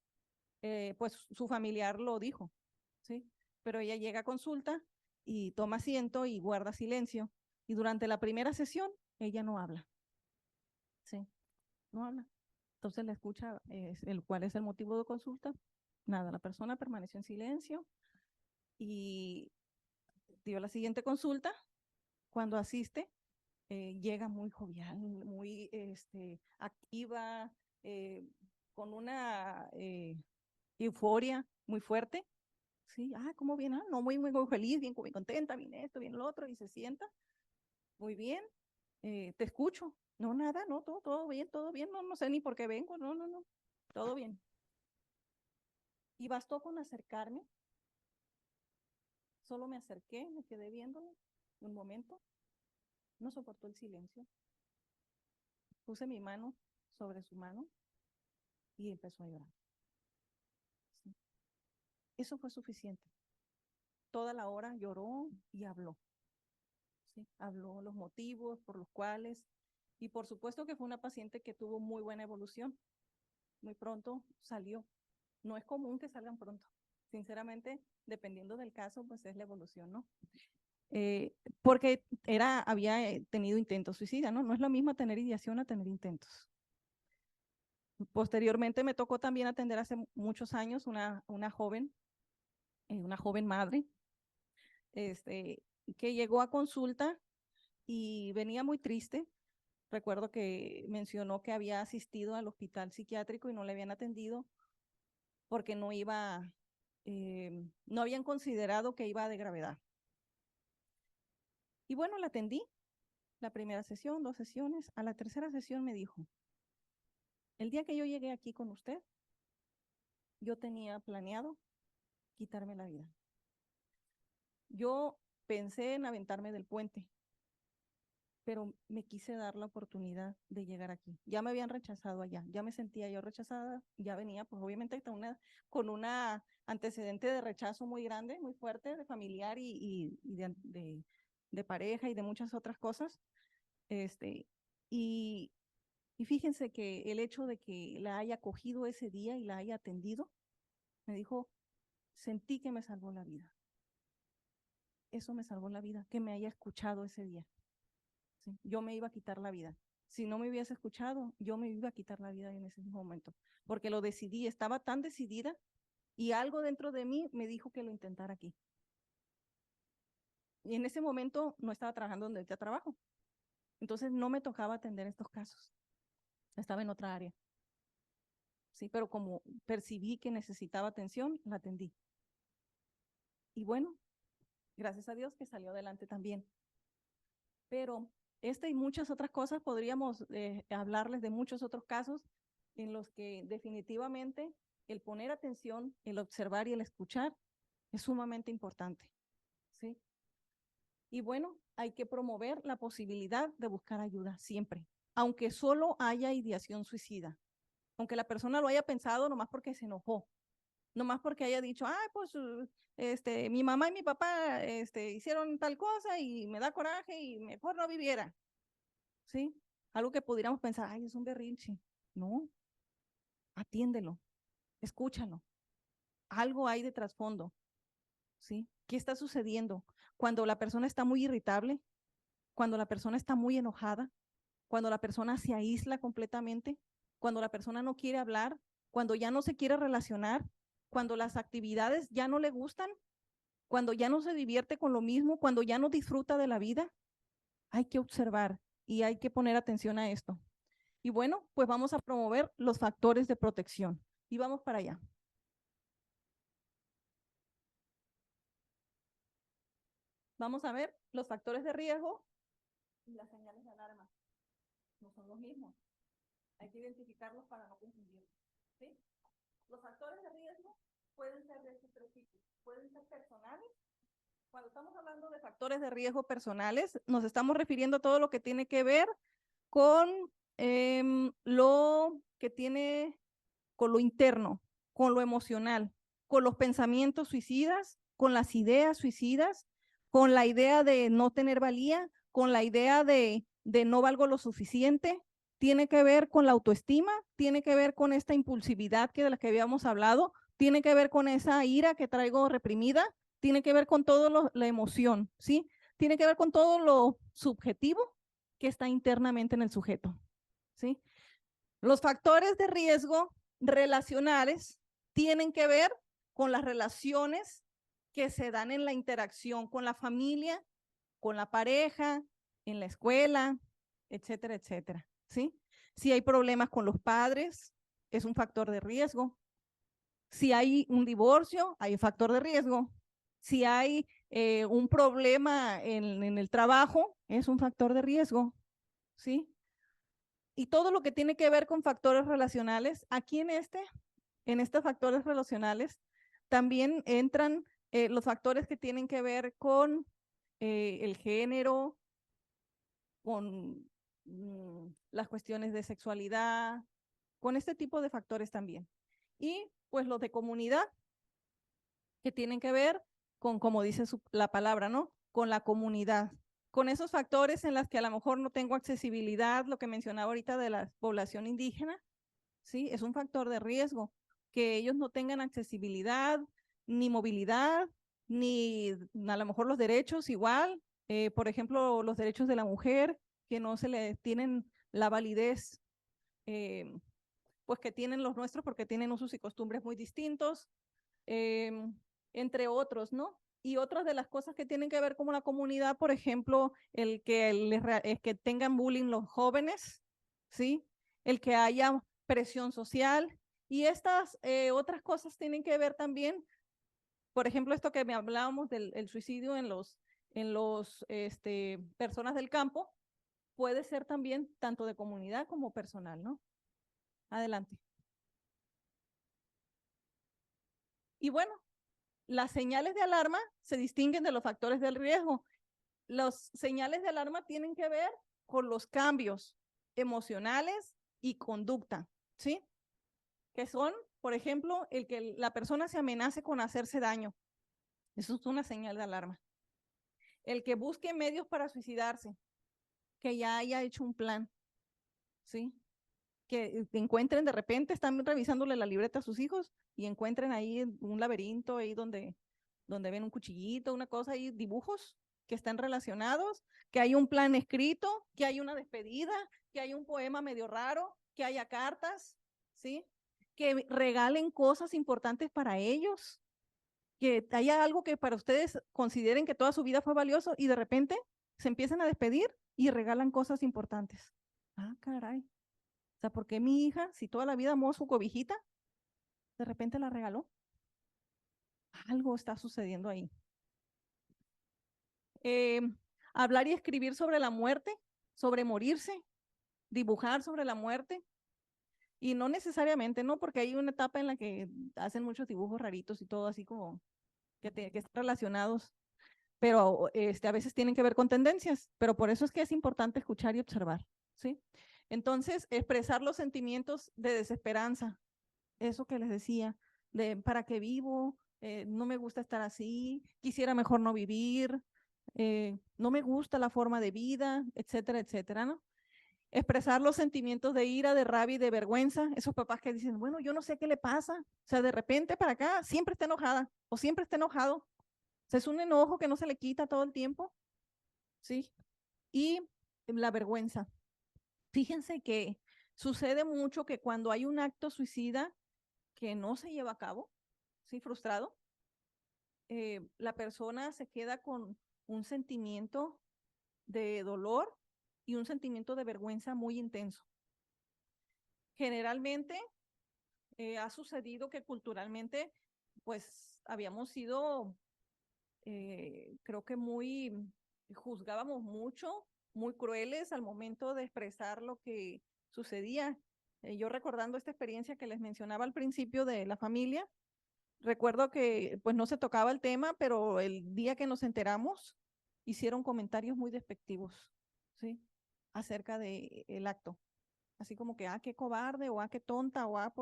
pues su familiar lo dijo, ¿sí? Pero ella llega a consulta y toma asiento y guarda silencio. Y durante la primera sesión, ella no habla, ¿sí? No habla. Entonces le escucha cuál es el motivo de consulta. Nada, la persona permaneció en silencio y dio la siguiente consulta. Cuando asiste, llega muy jovial, muy activa, con una euforia muy fuerte. Sí, ¿cómo viene? No, muy feliz, bien, muy contenta, bien esto, bien lo otro, y se sienta. Muy bien, te escucho. No, nada, no, todo bien, no, no sé ni por qué vengo, no, no, no, todo bien. Y bastó con acercarme, solo me acerqué, me quedé viéndolo un momento, no soportó el silencio. Puse mi mano sobre su mano y empezó a llorar. Sí. Eso fue suficiente. Toda la hora lloró y habló. ¿Sí? Habló los motivos por los cuales Y por supuesto que fue una paciente que tuvo muy buena evolución. Muy pronto salió. No es común que salgan pronto. Sinceramente, dependiendo del caso, pues es la evolución, ¿no? Porque había tenido intentos suicidas, ¿no? No es lo mismo tener ideación a tener intentos. Posteriormente me tocó también atender hace muchos años una joven madre, que llegó a consulta y venía muy triste. Recuerdo que mencionó que había asistido al hospital psiquiátrico y no le habían atendido porque no habían considerado que iba de gravedad. Y bueno, la atendí, la primera sesión, 2 sesiones. A la tercera sesión me dijo, el día que yo llegué aquí con usted, yo tenía planeado quitarme la vida. Yo pensé en aventarme del puente, pero me quise dar la oportunidad de llegar aquí. Ya me habían rechazado allá, ya me sentía yo rechazada, ya venía pues obviamente con una antecedente de rechazo muy grande, muy fuerte, de familiar y de pareja y de muchas otras cosas. Y fíjense que el hecho de que la haya cogido ese día y la haya atendido, me dijo, sentí que me salvó la vida. Eso me salvó la vida, que me haya escuchado ese día. ¿Sí? Yo me iba a quitar la vida. Si no me hubiese escuchado, yo me iba a quitar la vida en ese momento, porque lo decidí, estaba tan decidida y algo dentro de mí me dijo que lo intentara aquí. Y en ese momento no estaba trabajando donde ahorita trabajo. Entonces no me tocaba atender estos casos. Estaba en otra área. Sí, pero como percibí que necesitaba atención, la atendí. Y bueno, gracias a Dios que salió adelante también. Pero y muchas otras cosas, podríamos hablarles de muchos otros casos en los que definitivamente el poner atención, el observar y el escuchar es sumamente importante, ¿sí? Y bueno, hay que promover la posibilidad de buscar ayuda siempre, aunque solo haya ideación suicida, aunque la persona lo haya pensado nomás porque se enojó, nomás porque haya dicho, pues mi mamá y mi papá hicieron tal cosa y me da coraje y mejor no viviera. ¿Sí? Algo que pudiéramos pensar, es un berrinche. No, atiéndelo, escúchalo. Algo hay de trasfondo, ¿sí? ¿Qué está sucediendo? Cuando la persona está muy irritable, cuando la persona está muy enojada, cuando la persona se aísla completamente, cuando la persona no quiere hablar, cuando ya no se quiere relacionar, cuando las actividades ya no le gustan, cuando ya no se divierte con lo mismo, cuando ya no disfruta de la vida, hay que observar y hay que poner atención a esto. Y bueno, pues vamos a promover los factores de protección. Y vamos para allá. Vamos a ver los factores de riesgo y las señales de alarma. No son los mismos. Hay que identificarlos para no confundirlos. ¿Sí? Los factores de riesgo pueden ser de estos 3 tipos. Pueden ser personales. Cuando estamos hablando de factores de riesgo personales, nos estamos refiriendo a todo lo que tiene que ver con lo que tiene con lo interno, con lo emocional, con los pensamientos suicidas, con las ideas suicidas, con la idea de no tener valía, con la idea de no valgo lo suficiente. Tiene que ver con la autoestima, tiene que ver con esta impulsividad de la que habíamos hablado, tiene que ver con esa ira que traigo reprimida, tiene que ver con todo la emoción, ¿sí? Tiene que ver con todo lo subjetivo que está internamente en el sujeto, ¿sí? Los factores de riesgo relacionales tienen que ver con las relaciones que se dan en la interacción con la familia, con la pareja, en la escuela, etcétera, etcétera, ¿sí? Si hay problemas con los padres, es un factor de riesgo. Si hay un divorcio, hay un factor de riesgo. Si hay un problema en el trabajo, es un factor de riesgo, ¿sí? Y todo lo que tiene que ver con factores relacionales, aquí en estos factores relacionales, también entran los factores que tienen que ver con el género, con las cuestiones de sexualidad, con este tipo de factores también. Y pues los de comunidad, que tienen que ver con, como dice la palabra, ¿no? Con la comunidad, con esos factores en las que a lo mejor no tengo accesibilidad, lo que mencionaba ahorita de la población indígena, ¿sí? Es un factor de riesgo, que ellos no tengan accesibilidad, ni movilidad, ni a lo mejor los derechos igual, por ejemplo, los derechos de la mujer, que no se le tienen la validez, pues que tienen los nuestros porque tienen usos y costumbres muy distintos, entre otros, ¿no? Y otras de las cosas que tienen que ver con la comunidad, por ejemplo, el que tengan bullying los jóvenes, ¿sí? El que haya presión social y estas otras cosas tienen que ver también, por ejemplo, esto que me hablábamos del el suicidio en los personas del campo, puede ser también tanto de comunidad como personal, ¿no? Adelante. Y bueno, las señales de alarma se distinguen de los factores del riesgo. Los señales de alarma tienen que ver con los cambios emocionales y conducta, ¿sí? Que son, por ejemplo, el que la persona se amenace con hacerse daño. Eso es una señal de alarma. El que busque medios para suicidarse, que ya haya hecho un plan, ¿sí? Que encuentren de repente, están revisándole la libreta a sus hijos y encuentren ahí un laberinto ahí donde ven un cuchillito, una cosa ahí, dibujos que están relacionados, que hay un plan escrito, que hay una despedida, que hay un poema medio raro, que haya cartas, ¿sí? Que regalen cosas importantes para ellos, que haya algo que para ustedes consideren que toda su vida fue valioso y de repente se empiezan a despedir y regalan cosas importantes. Ah, caray. O sea, ¿por qué mi hija, si toda la vida amó su cobijita, de repente la regaló? Algo está sucediendo ahí. Hablar y escribir sobre la muerte, sobre morirse, dibujar sobre la muerte. Y no necesariamente, ¿no? Porque hay una etapa en la que hacen muchos dibujos raritos y todo así como que están relacionados, pero a veces tienen que ver con tendencias, pero por eso es que es importante escuchar y observar, ¿sí? Entonces, expresar los sentimientos de desesperanza, eso que les decía, de ¿para qué vivo? No me gusta estar así, quisiera mejor no vivir, no me gusta la forma de vida, etcétera, etcétera, ¿no? Expresar los sentimientos de ira, de rabia y de vergüenza, esos papás que dicen, bueno, yo no sé qué le pasa, o sea, de repente para acá siempre está enojada o siempre está enojado, o sea, es un enojo que no se le quita todo el tiempo, ¿sí? Y la vergüenza. Fíjense que sucede mucho que cuando hay un acto suicida que no se lleva a cabo, ¿sí? Frustrado, la persona se queda con un sentimiento de dolor y un sentimiento de vergüenza muy intenso. Generalmente ha sucedido que culturalmente, pues habíamos sido, creo que juzgábamos mucho, muy crueles al momento de expresar lo que sucedía. Yo recordando esta experiencia que les mencionaba al principio de la familia, recuerdo que pues no se tocaba el tema, pero el día que nos enteramos, hicieron comentarios muy despectivos, ¿sí? Acerca del acto. Así como que, qué cobarde, o qué tonta, o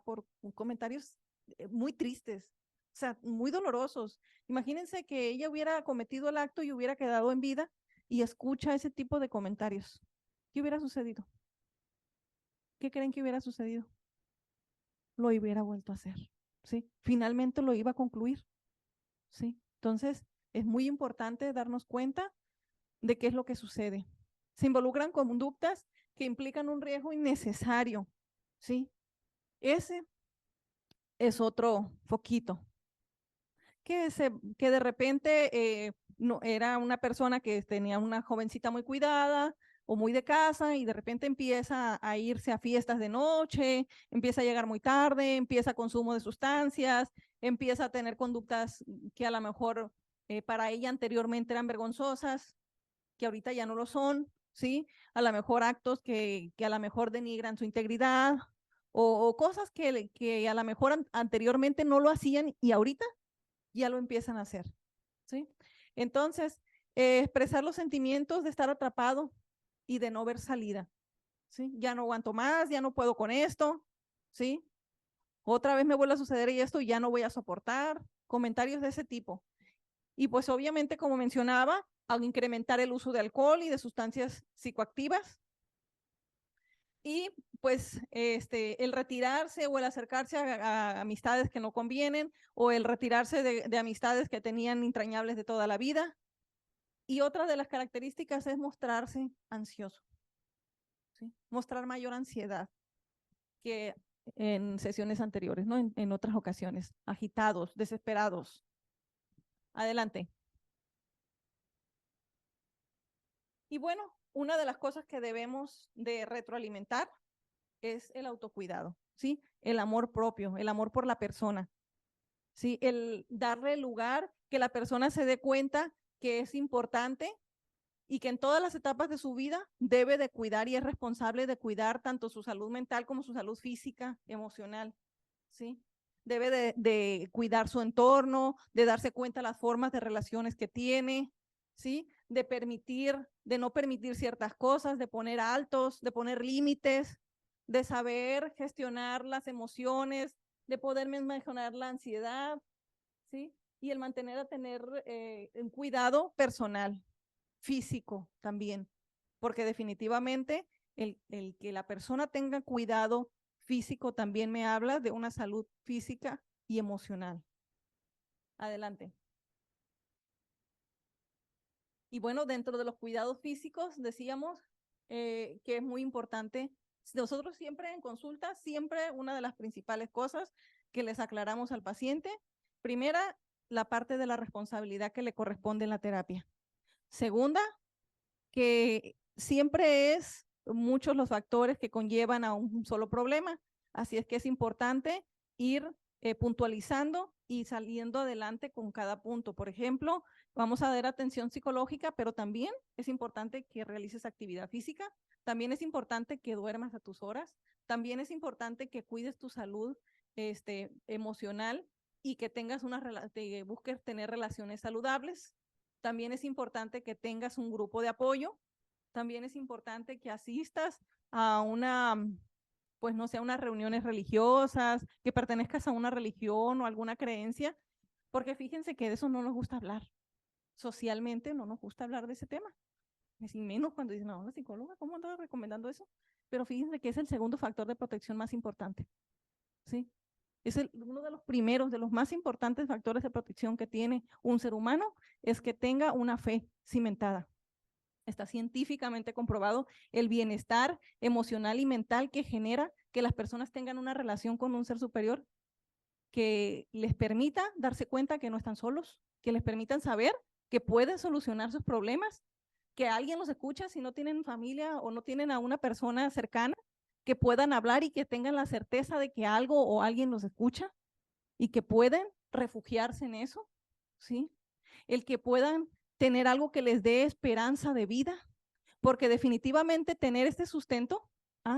por comentarios muy tristes, o sea, muy dolorosos. Imagínense que ella hubiera cometido el acto y hubiera quedado en vida y escucha ese tipo de comentarios. ¿Qué hubiera sucedido? ¿Qué creen que hubiera sucedido? Lo hubiera vuelto a hacer, ¿sí? Finalmente lo iba a concluir, ¿sí? Entonces, es muy importante darnos cuenta de qué es lo que sucede. Se involucran conductas que implican un riesgo innecesario, ¿sí? Ese es otro foquito. Que de repente no, era una persona que tenía una jovencita muy cuidada o muy de casa y de repente empieza a irse a fiestas de noche, empieza a llegar muy tarde, empieza consumo de sustancias, empieza a tener conductas que a lo mejor para ella anteriormente eran vergonzosas, que ahorita ya no lo son, ¿sí? A lo mejor actos que a lo mejor denigran su integridad o cosas que a lo mejor anteriormente no lo hacían y ahorita ya lo empiezan a hacer, ¿sí? Entonces, expresar los sentimientos de estar atrapado y de no ver salida, ¿sí? Ya no aguanto más, ya no puedo con esto, ¿sí? Otra vez me vuelve a suceder y esto ya no voy a soportar, comentarios de ese tipo. Y pues obviamente, como mencionaba, a incrementar el uso de alcohol y de sustancias psicoactivas. Y pues el retirarse o el acercarse a amistades que no convienen, o el retirarse de amistades que tenían entrañables de toda la vida. Y otra de las características es mostrarse ansioso, ¿sí? Mostrar mayor ansiedad que en sesiones anteriores, ¿no? En otras ocasiones, agitados, desesperados. Adelante. Y bueno, una de las cosas que debemos de retroalimentar es el autocuidado, ¿sí? El amor propio, el amor por la persona, ¿sí? El darle lugar, que la persona se dé cuenta que es importante y que en todas las etapas de su vida debe de cuidar y es responsable de cuidar tanto su salud mental como su salud física, emocional, ¿sí? Debe de cuidar su entorno, de darse cuenta las formas de relaciones que tiene, ¿sí? De no permitir ciertas cosas, de poner altos, de poner límites, de saber gestionar las emociones, de poder mejorar la ansiedad, ¿sí? Y el mantener a tener un cuidado personal, físico también, porque definitivamente el que la persona tenga cuidado físico también me habla de una salud física y emocional. Adelante. Y bueno, dentro de los cuidados físicos decíamos que es muy importante. Nosotros siempre en consulta, siempre una de las principales cosas que les aclaramos al paciente, primera, la parte de la responsabilidad que le corresponde en la terapia. Segunda, que siempre es muchos los factores que conllevan a un solo problema. Así es que es importante ir puntualizando y saliendo adelante con cada punto. Por ejemplo, vamos a dar atención psicológica, pero también es importante que realices actividad física. También es importante que duermas a tus horas. También es importante que cuides tu salud emocional y que tengas busques tener relaciones saludables. También es importante que tengas un grupo de apoyo. También es importante que asistas a pues no sé, a unas reuniones religiosas, que pertenezcas a una religión o alguna creencia, porque fíjense que de eso no nos gusta hablar. Socialmente no nos gusta hablar de ese tema. Sin menos cuando dicen, no, la psicóloga, ¿cómo andaba recomendando eso? Pero fíjense que es el segundo factor de protección más importante, ¿sí? Es uno de los primeros, de los más importantes factores de protección que tiene un ser humano, es que tenga una fe cimentada. Está científicamente comprobado el bienestar emocional y mental que genera que las personas tengan una relación con un ser superior que les permita darse cuenta que no están solos, que les permitan saber que pueden solucionar sus problemas, que alguien los escucha si no tienen familia o no tienen a una persona cercana, que puedan hablar y que tengan la certeza de que algo o alguien los escucha y que pueden refugiarse en eso, ¿sí? El que puedan tener algo que les dé esperanza de vida, porque definitivamente tener este sustento,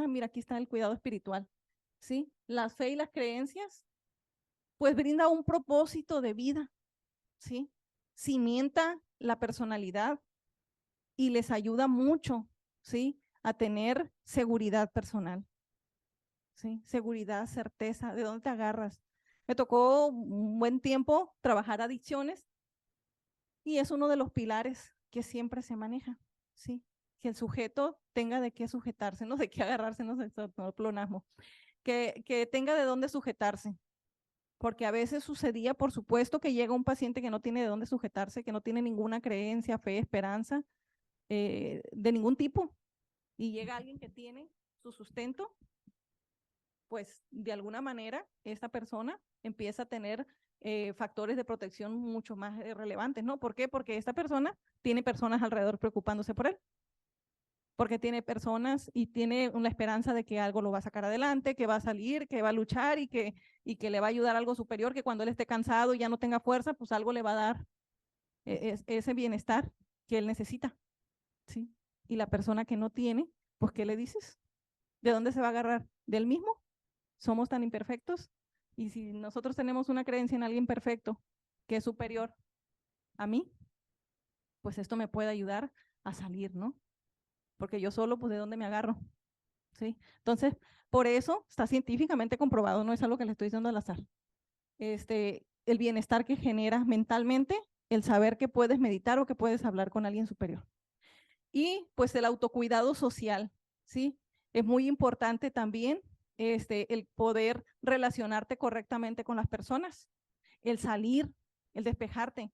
mira, aquí está el cuidado espiritual, ¿sí? La fe y las creencias, pues brinda un propósito de vida, ¿sí? Cimienta la personalidad y les ayuda mucho, ¿sí? A tener seguridad personal, ¿sí? Seguridad, certeza, ¿de dónde te agarras? Me tocó un buen tiempo trabajar adicciones y es uno de los pilares que siempre se maneja, ¿sí? Que el sujeto tenga de qué sujetarse, no de qué agarrarse, no sé, no plonasmo, que tenga de dónde sujetarse. Porque a veces sucedía, por supuesto, que llega un paciente que no tiene de dónde sujetarse, que no tiene ninguna creencia, fe, esperanza, de ningún tipo. Y llega alguien que tiene su sustento, pues de alguna manera esta persona empieza a tener factores de protección mucho más relevantes, ¿no? ¿Por qué? Porque esta persona tiene personas alrededor preocupándose por él. Porque tiene personas y tiene una esperanza de que algo lo va a sacar adelante, que va a salir, que va a luchar y que le va a ayudar algo superior, que cuando él esté cansado y ya no tenga fuerza, pues algo le va a dar ese bienestar que él necesita, ¿sí? Y la persona que no tiene, pues ¿qué le dices? ¿De dónde se va a agarrar? ¿Del mismo? Somos tan imperfectos y si nosotros tenemos una creencia en alguien perfecto que es superior a mí, pues esto me puede ayudar a salir, ¿no? Porque yo solo, pues, ¿de dónde me agarro? ¿Sí? Entonces, por eso está científicamente comprobado, no es algo que le estoy diciendo al azar. El bienestar que genera mentalmente el saber que puedes meditar o que puedes hablar con alguien superior. Y pues el autocuidado social, ¿sí? Es muy importante también el poder relacionarte correctamente con las personas, el salir, el despejarte.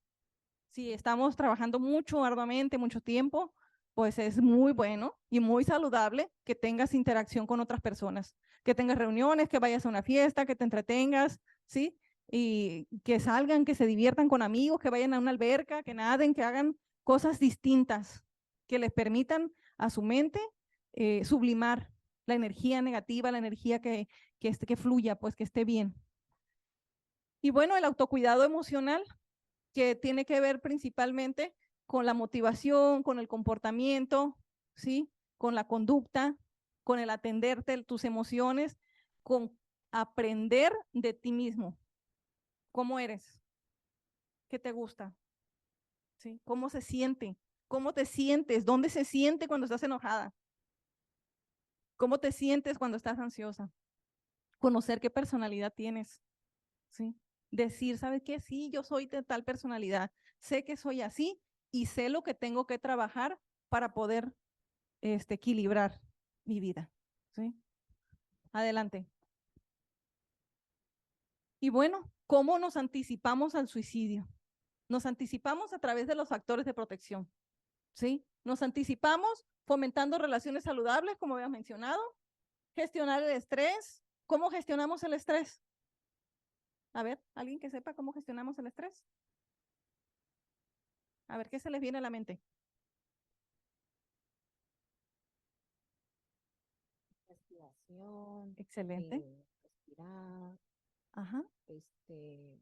Si estamos trabajando mucho, arduamente, mucho tiempo, pues es muy bueno y muy saludable que tengas interacción con otras personas, que tengas reuniones, que vayas a una fiesta, que te entretengas, ¿sí? Y que salgan, que se diviertan con amigos, que vayan a una alberca, que naden, que hagan cosas distintas, que les permitan a su mente sublimar la energía negativa, la energía que fluya, pues que esté bien. Y bueno, el autocuidado emocional, que tiene que ver principalmente con la motivación, con el comportamiento, ¿sí? Con la conducta, con el atenderte tus emociones, con aprender de ti mismo. ¿Cómo eres? ¿Qué te gusta? ¿Sí? ¿Cómo se siente? ¿Cómo te sientes? ¿Dónde se siente cuando estás enojada? ¿Cómo te sientes cuando estás ansiosa? Conocer qué personalidad tienes, ¿sí? Decir, ¿sabes qué? Sí, yo soy de tal personalidad, sé que soy así y sé lo que tengo que trabajar para poder equilibrar mi vida, ¿sí? Adelante. Y bueno, ¿cómo nos anticipamos al suicidio? Nos anticipamos a través de los factores de protección, ¿sí? Nos anticipamos fomentando relaciones saludables, como había mencionado, gestionar el estrés. ¿Cómo gestionamos el estrés? A ver, ¿alguien que sepa cómo gestionamos el estrés? A ver, ¿qué se les viene a la mente? Respiración, Excelente. respirar, Ajá. este,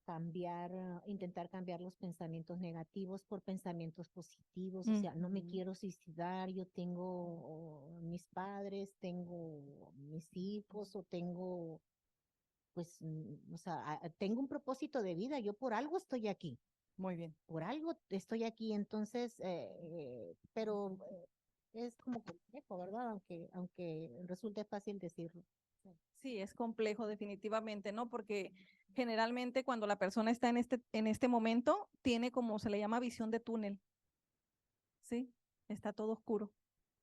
cambiar, intentar cambiar los pensamientos negativos por pensamientos positivos. O sea, no me Ujú. quiero suicidar, yo tengo mis padres, tengo mis hijos o tengo, pues, o sea, tengo un propósito de vida, yo por algo estoy aquí. Muy bien. Por algo estoy aquí, entonces, pero es como complejo, ¿verdad? Aunque resulte fácil decirlo. Sí, es complejo definitivamente, ¿no? Porque generalmente cuando la persona está en este momento, tiene como se le llama visión de túnel, ¿sí? Está todo oscuro,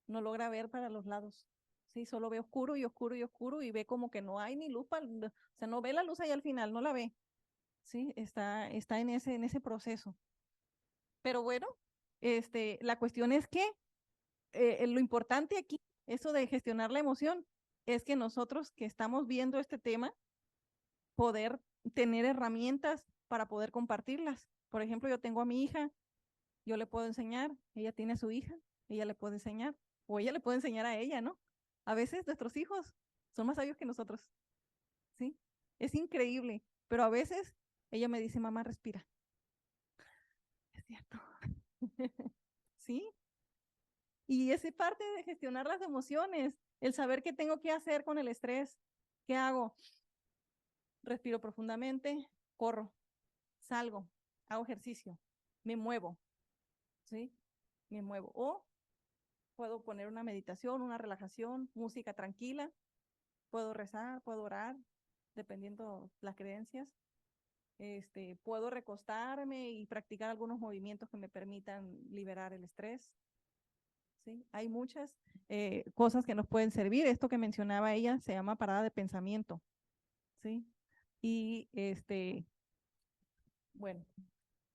no logra ver para los lados, ¿sí? Solo ve oscuro y oscuro y oscuro y ve como que no hay ni luz, o sea, no ve la luz ahí al final, no la ve, ¿sí? Está en ese proceso. Pero bueno, la cuestión es que lo importante aquí, eso de gestionar la emoción, es que nosotros que estamos viendo este tema, poder tener herramientas para poder compartirlas. Por ejemplo, yo tengo a mi hija, yo le puedo enseñar, ella tiene a su hija, ella le puede enseñar, o ella le puede enseñar a ella, ¿no? A veces nuestros hijos son más sabios que nosotros, ¿sí? Es increíble, pero a veces ella me dice, mamá, respira. Es cierto. ¿Sí? Y es parte de gestionar las emociones, el saber qué tengo que hacer con el estrés. ¿Qué hago? Respiro profundamente, corro, salgo, hago ejercicio, me muevo, ¿sí? Me muevo. O puedo poner una meditación, una relajación, música tranquila, puedo rezar, puedo orar, dependiendo las creencias. Puedo recostarme y practicar algunos movimientos que me permitan liberar el estrés. ¿Sí? Hay muchas cosas que nos pueden servir. Esto que mencionaba ella se llama parada de pensamiento. ¿Sí? Y bueno,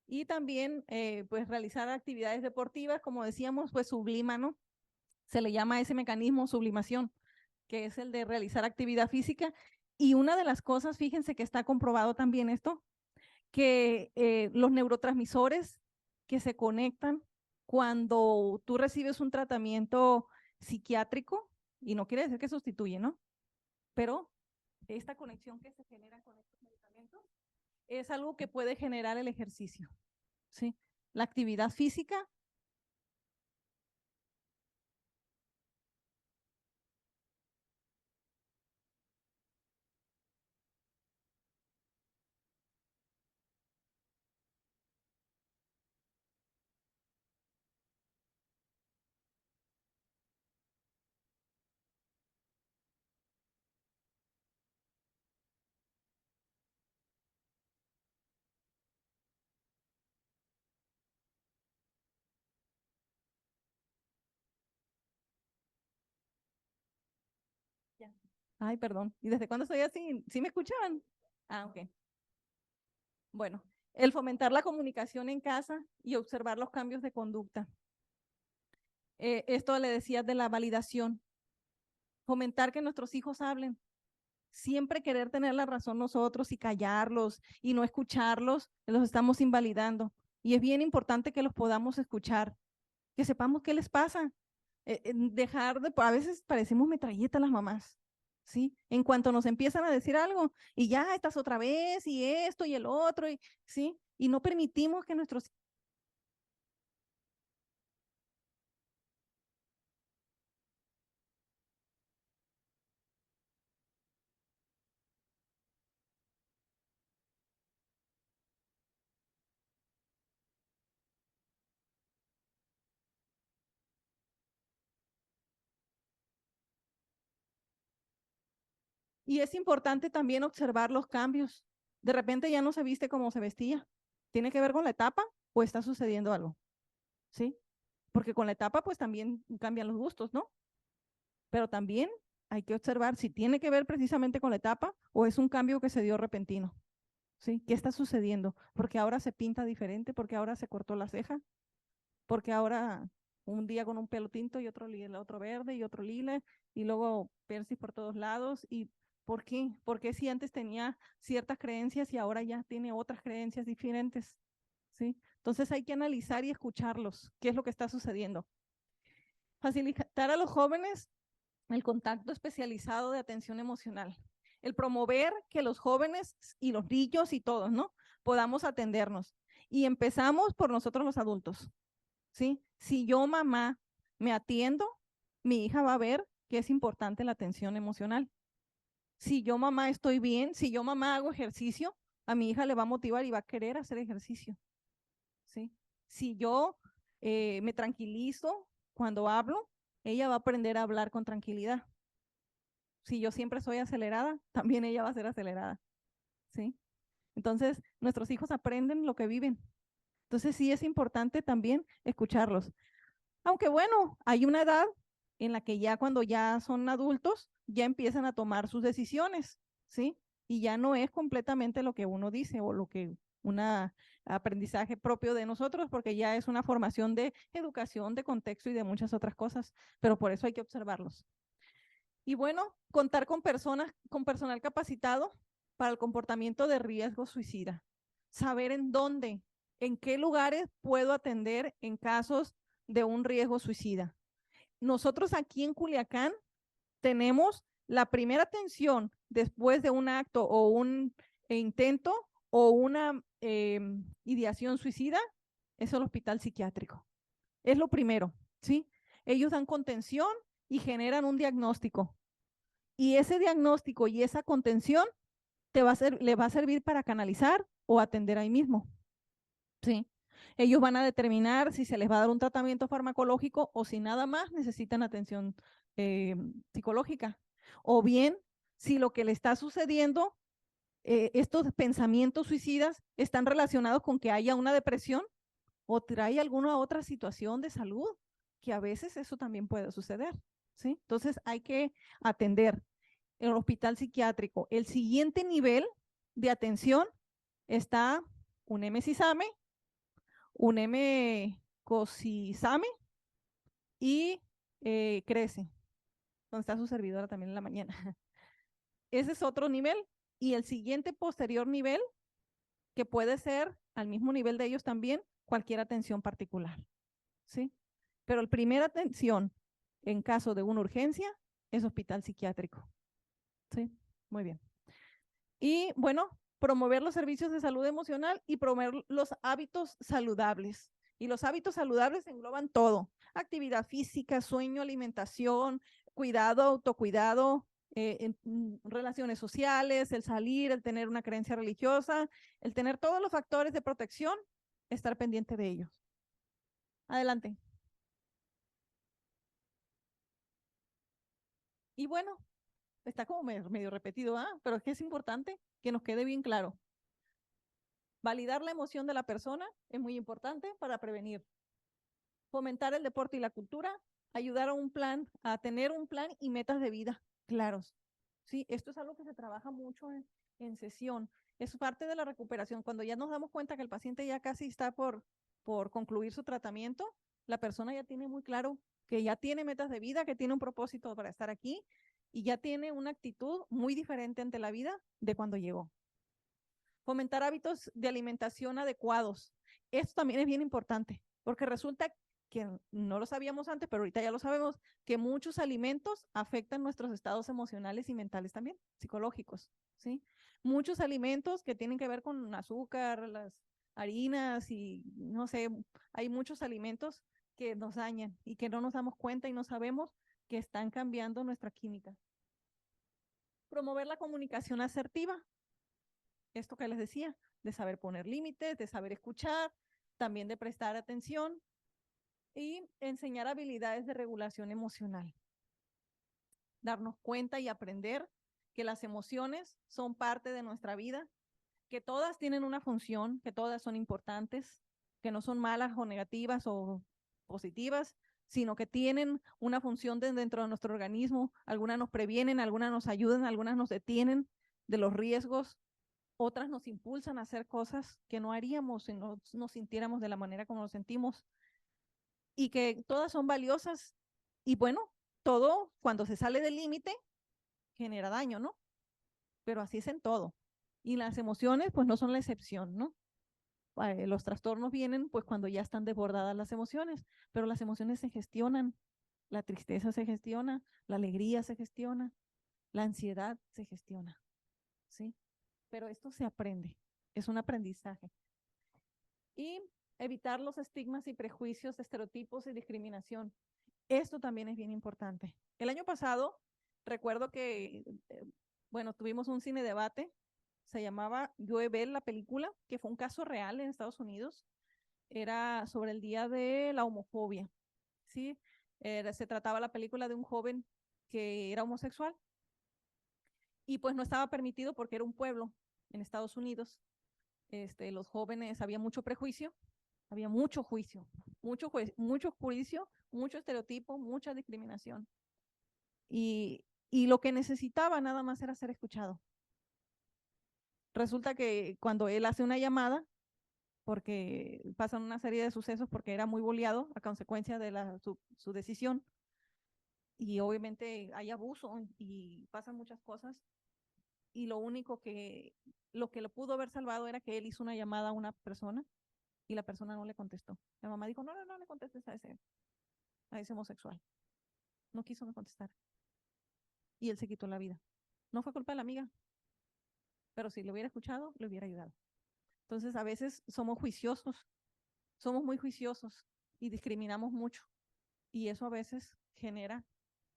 y también pues realizar actividades deportivas, como decíamos, pues sublima, ¿no? Se le llama a ese mecanismo sublimación, que es el de realizar actividad física. Y una de las cosas, fíjense que está comprobado también esto, que los neurotransmisores que se conectan cuando tú recibes un tratamiento psiquiátrico, y no quiere decir que sustituye, ¿no? Pero esta conexión que se genera con estos medicamentos es algo que puede generar el ejercicio, ¿sí? La actividad física. Ay, perdón. ¿Y desde cuándo estoy así? ¿Sí me escuchaban? Ah, ok. Bueno, el fomentar la comunicación en casa y observar los cambios de conducta. Esto le decía de la validación. Fomentar que nuestros hijos hablen. Siempre querer tener la razón nosotros y callarlos y no escucharlos, los estamos invalidando. Y es bien importante que los podamos escuchar, que sepamos qué les pasa. Dejar de, a veces parecemos metralletas las mamás, ¿sí? En cuanto nos empiezan a decir algo, y ya estás otra vez, y esto y el otro, ¿sí? Y no permitimos que nuestros Y es importante también observar los cambios. De repente ya no se viste como se vestía. ¿Tiene que ver con la etapa o está sucediendo algo? ¿Sí? Porque con la etapa pues también cambian los gustos, ¿no? Pero también hay que observar si tiene que ver precisamente con la etapa o es un cambio que se dio repentino. ¿Sí? ¿Qué está sucediendo? Porque ahora se pinta diferente, porque ahora se cortó la ceja, porque ahora un día con un pelo tinto y otro lila, otro verde y otro lila, y luego persis por todos lados. ¿Y por qué? Porque si antes tenía ciertas creencias y ahora ya tiene otras creencias diferentes? ¿Sí? Entonces hay que analizar y escucharlos. ¿Qué es lo que está sucediendo? Facilitar a los jóvenes el contacto especializado de atención emocional. El promover que los jóvenes y los niños y todos, ¿no? Podamos atendernos. Y empezamos por nosotros los adultos. ¿Sí? Si yo, mamá, me atiendo, mi hija va a ver que es importante la atención emocional. Si yo, mamá, estoy bien, si yo, mamá, hago ejercicio, a mi hija le va a motivar y va a querer hacer ejercicio. ¿Sí? Si yo me tranquilizo cuando hablo, ella va a aprender a hablar con tranquilidad. Si yo siempre soy acelerada, también ella va a ser acelerada. ¿Sí? Entonces, nuestros hijos aprenden lo que viven. Entonces, sí es importante también escucharlos. Aunque bueno, hay una edad en la que ya cuando ya son adultos, ya empiezan a tomar sus decisiones, ¿sí? Y ya no es completamente lo que uno dice o lo que un aprendizaje propio de nosotros, porque ya es una formación de educación, de contexto y de muchas otras cosas, pero por eso hay que observarlos. Y bueno, contar con personas, con personal capacitado para el comportamiento de riesgo suicida. Saber en dónde, en qué lugares puedo atender en casos de un riesgo suicida. Nosotros aquí en Culiacán tenemos la primera atención después de un acto o un intento o una ideación suicida, es el hospital psiquiátrico. Es lo primero, ¿sí? Ellos dan contención y generan un diagnóstico. Y ese diagnóstico y esa contención le va a servir para canalizar o atender ahí mismo. ¿Sí? Ellos van a determinar si se les va a dar un tratamiento farmacológico o si nada más necesitan atención psicológica. O bien, si lo que le está sucediendo, estos pensamientos suicidas están relacionados con que haya una depresión o trae alguna otra situación de salud, que a veces eso también puede suceder. ¿Sí? Entonces hay que atender el hospital psiquiátrico. El siguiente nivel de atención está un MSISAME, un M-COSISAME y CRECE, donde está su servidora también en la mañana. Ese es otro nivel. Y el siguiente posterior nivel, que puede ser al mismo nivel de ellos también, cualquier atención particular. ¿Sí? Pero la primera atención en caso de una urgencia es hospital psiquiátrico. ¿Sí? Muy bien. Y bueno, promover los servicios de salud emocional y promover los hábitos saludables. Y los hábitos saludables engloban todo: actividad física, sueño, alimentación, cuidado, autocuidado, relaciones sociales, el salir, el tener una creencia religiosa, el tener todos los factores de protección, estar pendiente de ellos. Adelante. Y bueno, está como medio repetido, pero es que es importante que nos quede bien claro. Validar la emoción de la persona es muy importante para prevenir. Fomentar el deporte y la cultura, ayudar a tener un plan y metas de vida claros. Sí, esto es algo que se trabaja mucho en sesión. Es parte de la recuperación. Cuando ya nos damos cuenta que el paciente ya casi está por concluir su tratamiento, la persona ya tiene muy claro que ya tiene metas de vida, que tiene un propósito para estar aquí y ya tiene una actitud muy diferente ante la vida de cuando llegó. Fomentar hábitos de alimentación adecuados. Esto también es bien importante, porque resulta que no lo sabíamos antes, pero ahorita ya lo sabemos, que muchos alimentos afectan nuestros estados emocionales y mentales también, psicológicos, ¿sí? Muchos alimentos que tienen que ver con azúcar, las harinas y no sé, hay muchos alimentos que nos dañan y que no nos damos cuenta y no sabemos que están cambiando nuestra química. Promover la comunicación asertiva, esto que les decía, de saber poner límites, de saber escuchar, también de prestar atención y enseñar habilidades de regulación emocional. Darnos cuenta y aprender que las emociones son parte de nuestra vida, que todas tienen una función, que todas son importantes, que no son malas o negativas o positivas, sino que tienen una función dentro de nuestro organismo. Algunas nos previenen, algunas nos ayudan, algunas nos detienen de los riesgos, otras nos impulsan a hacer cosas que no haríamos si no nos sintiéramos de la manera como nos sentimos y que todas son valiosas y bueno, todo cuando se sale del límite genera daño, ¿no? Pero así es en todo. Y las emociones pues no son la excepción, ¿no? Los trastornos vienen pues cuando ya están desbordadas las emociones, pero las emociones se gestionan, la tristeza se gestiona, la alegría se gestiona, la ansiedad se gestiona, ¿sí? Pero esto se aprende, es un aprendizaje. Y evitar los estigmas y prejuicios, estereotipos y discriminación. Esto también es bien importante. El año pasado, recuerdo que, bueno, tuvimos un cine debate, se llamaba Yo he ver la película, que fue un caso real en Estados Unidos, era sobre el día de la homofobia, ¿sí? Se trataba la película de un joven que era homosexual y pues no estaba permitido porque era un pueblo en Estados Unidos. Los jóvenes, había mucho prejuicio, había mucho juicio, mucho juicio, mucho estereotipo, mucha discriminación. Y lo que necesitaba nada más era ser escuchado. Resulta que cuando él hace una llamada, porque pasan una serie de sucesos porque era muy boleado a consecuencia de su decisión, y obviamente hay abuso y pasan muchas cosas, y lo que lo pudo haber salvado era que él hizo una llamada a una persona y la persona no le contestó. La mamá dijo, no, no, no le contestes a ese homosexual. No quiso contestar. Y él se quitó la vida. No fue culpa de la amiga, pero si le hubiera escuchado, le hubiera ayudado. Entonces, a veces somos muy juiciosos y discriminamos mucho. Y eso a veces genera,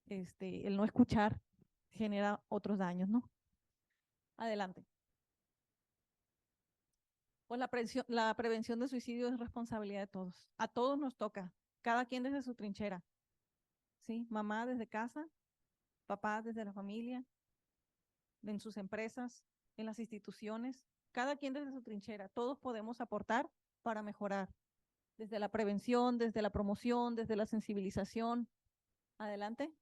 el no escuchar, genera otros daños, ¿no? Adelante. Pues la prevención de suicidio es responsabilidad de todos. A todos nos toca, cada quien desde su trinchera. ¿Sí? Mamá desde casa, papá desde la familia, en sus empresas, en las instituciones, cada quien desde su trinchera. Todos podemos aportar para mejorar, desde la prevención, desde la promoción, desde la sensibilización. Adelante.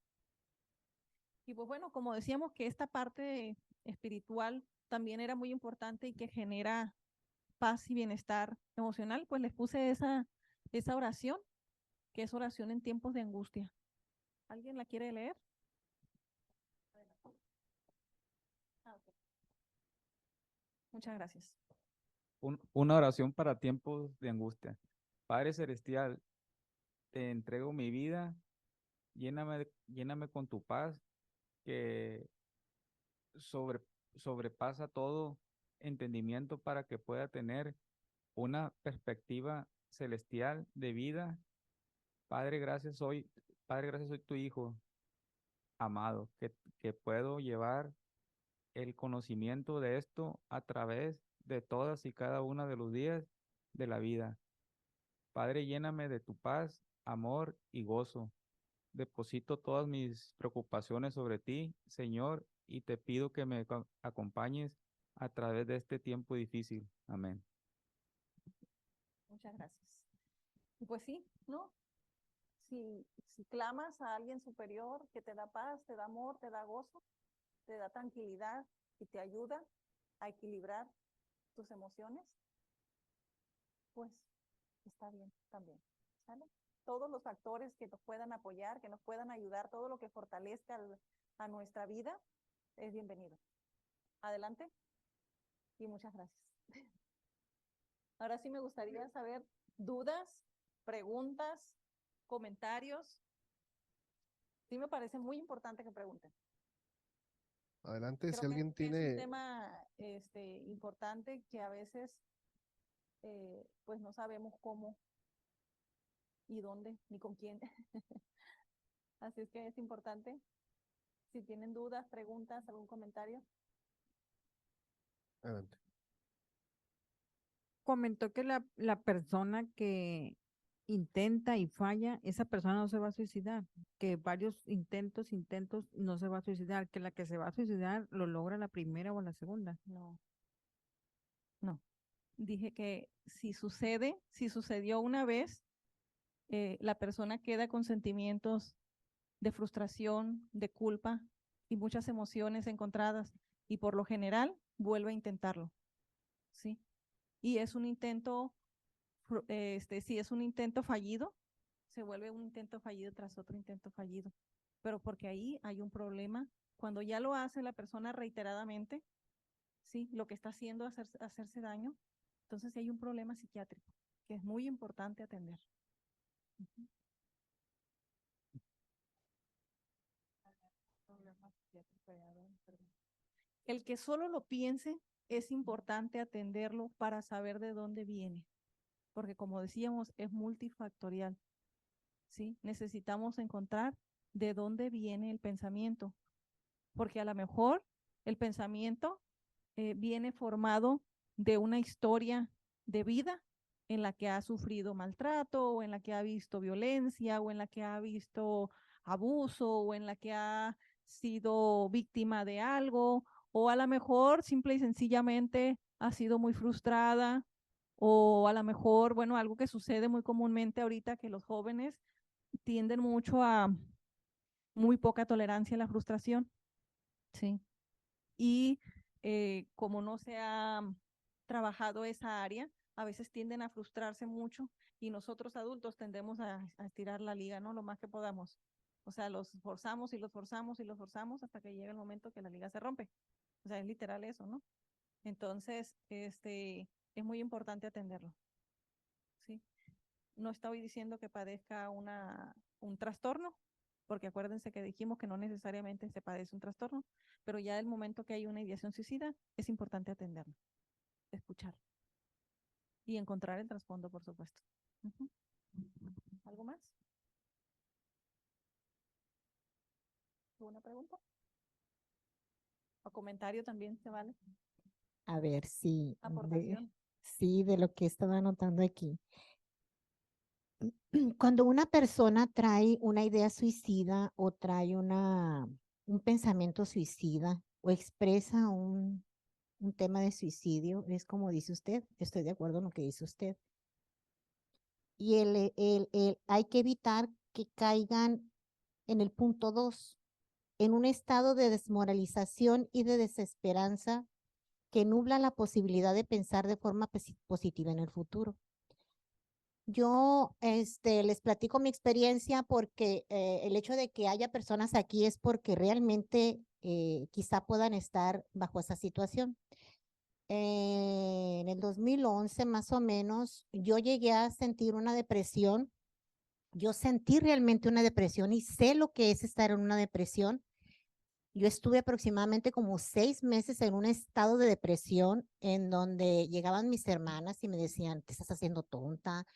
Y pues bueno, como decíamos que esta parte espiritual también era muy importante y que genera paz y bienestar emocional, pues les puse esa oración, que es oración en tiempos de angustia. ¿Alguien la quiere leer? Okay. Muchas gracias. Una oración para tiempos de angustia. Padre Celestial, te entrego mi vida, lléname con tu paz que sobre, sobrepasa todo entendimiento para que pueda tener una perspectiva celestial de vida. Padre, Padre, gracias, soy tu hijo amado, que puedo llevar el conocimiento de esto a través de todas y cada una de los días de la vida. Padre, lléname de tu paz, amor y gozo. Deposito todas mis preocupaciones sobre ti, Señor, y te pido que me acompañes a través de este tiempo difícil. Amén. Muchas gracias. Y pues sí, ¿no? Si clamas a alguien superior que te da paz, te da amor, te da gozo, te da tranquilidad y te ayuda a equilibrar tus emociones, pues está bien también, ¿sale? Todos los factores que nos puedan apoyar, que nos puedan ayudar, todo lo que fortalezca a nuestra vida, es bienvenido. Adelante y muchas gracias. Ahora sí me gustaría saber dudas, preguntas, comentarios. Sí me parece muy importante que pregunten. Adelante, si Creo alguien que es un tiene, tema importante que a veces pues no sabemos cómo y dónde ni con quién. Así es que es importante. Si tienen dudas, preguntas, algún comentario. adelante. Comentó que la persona que intenta y falla, esa persona no se va a suicidar, que varios intentos no se va a suicidar, que la que se va a suicidar lo logra la primera o la segunda. No. No. Dije que si sucedió una vez, la persona queda con sentimientos de frustración, de culpa y muchas emociones encontradas y por lo general vuelve a intentarlo, ¿sí? Y es un intento, si es un intento fallido, se vuelve un intento fallido tras otro intento fallido, pero porque ahí hay un problema. Cuando ya lo hace la persona reiteradamente, ¿sí? Lo que está haciendo es hacerse daño, entonces hay un problema psiquiátrico que es muy importante atender. Ujú. El que solo lo piense es importante atenderlo para saber de dónde viene, porque como decíamos, es multifactorial, ¿sí? Necesitamos encontrar de dónde viene el pensamiento, porque a lo mejor el pensamiento viene formado de una historia de vida en la que ha sufrido maltrato, o en la que ha visto violencia, o en la que ha visto abuso, o en la que ha sido víctima de algo, o a lo mejor simple y sencillamente ha sido muy frustrada, o a lo mejor, bueno, algo que sucede muy comúnmente ahorita, que los jóvenes tienden mucho a muy poca tolerancia a la frustración, ¿sí? Y como no se ha trabajado esa área, a veces tienden a frustrarse mucho y nosotros adultos tendemos a estirar la liga, ¿no? Lo más que podamos. O sea, los forzamos y los forzamos y los forzamos hasta que llega el momento que la liga se rompe. O sea, es literal eso, ¿no? Entonces, es muy importante atenderlo, ¿sí? No estoy diciendo que padezca un trastorno, porque acuérdense que dijimos que no necesariamente se padece un trastorno, pero ya del momento que hay una ideación suicida, es importante atenderlo, escuchar y encontrar el trasfondo, por supuesto. Ujú. ¿Algo más? ¿Alguna pregunta? ¿O comentario también se vale? A ver, sí, Aportación. sí, de lo que estaba anotando aquí. Cuando una persona trae una idea suicida o trae un pensamiento suicida o expresa un tema de suicidio, es como dice usted, estoy de acuerdo en lo que dice usted. Y hay que evitar que caigan en el punto 2, en un estado de desmoralización y de desesperanza que nubla la posibilidad de pensar de forma positiva en el futuro. Yo les platico mi experiencia porque el hecho de que haya personas aquí es porque realmente quizá puedan estar bajo esa situación. En el 2011 más o menos, yo llegué a sentir una depresión. Yo sentí realmente una depresión y sé lo que es estar en una depresión. Yo estuve aproximadamente como 6 meses en un estado de depresión en donde llegaban mis hermanas y me decían, te estás haciendo tonta,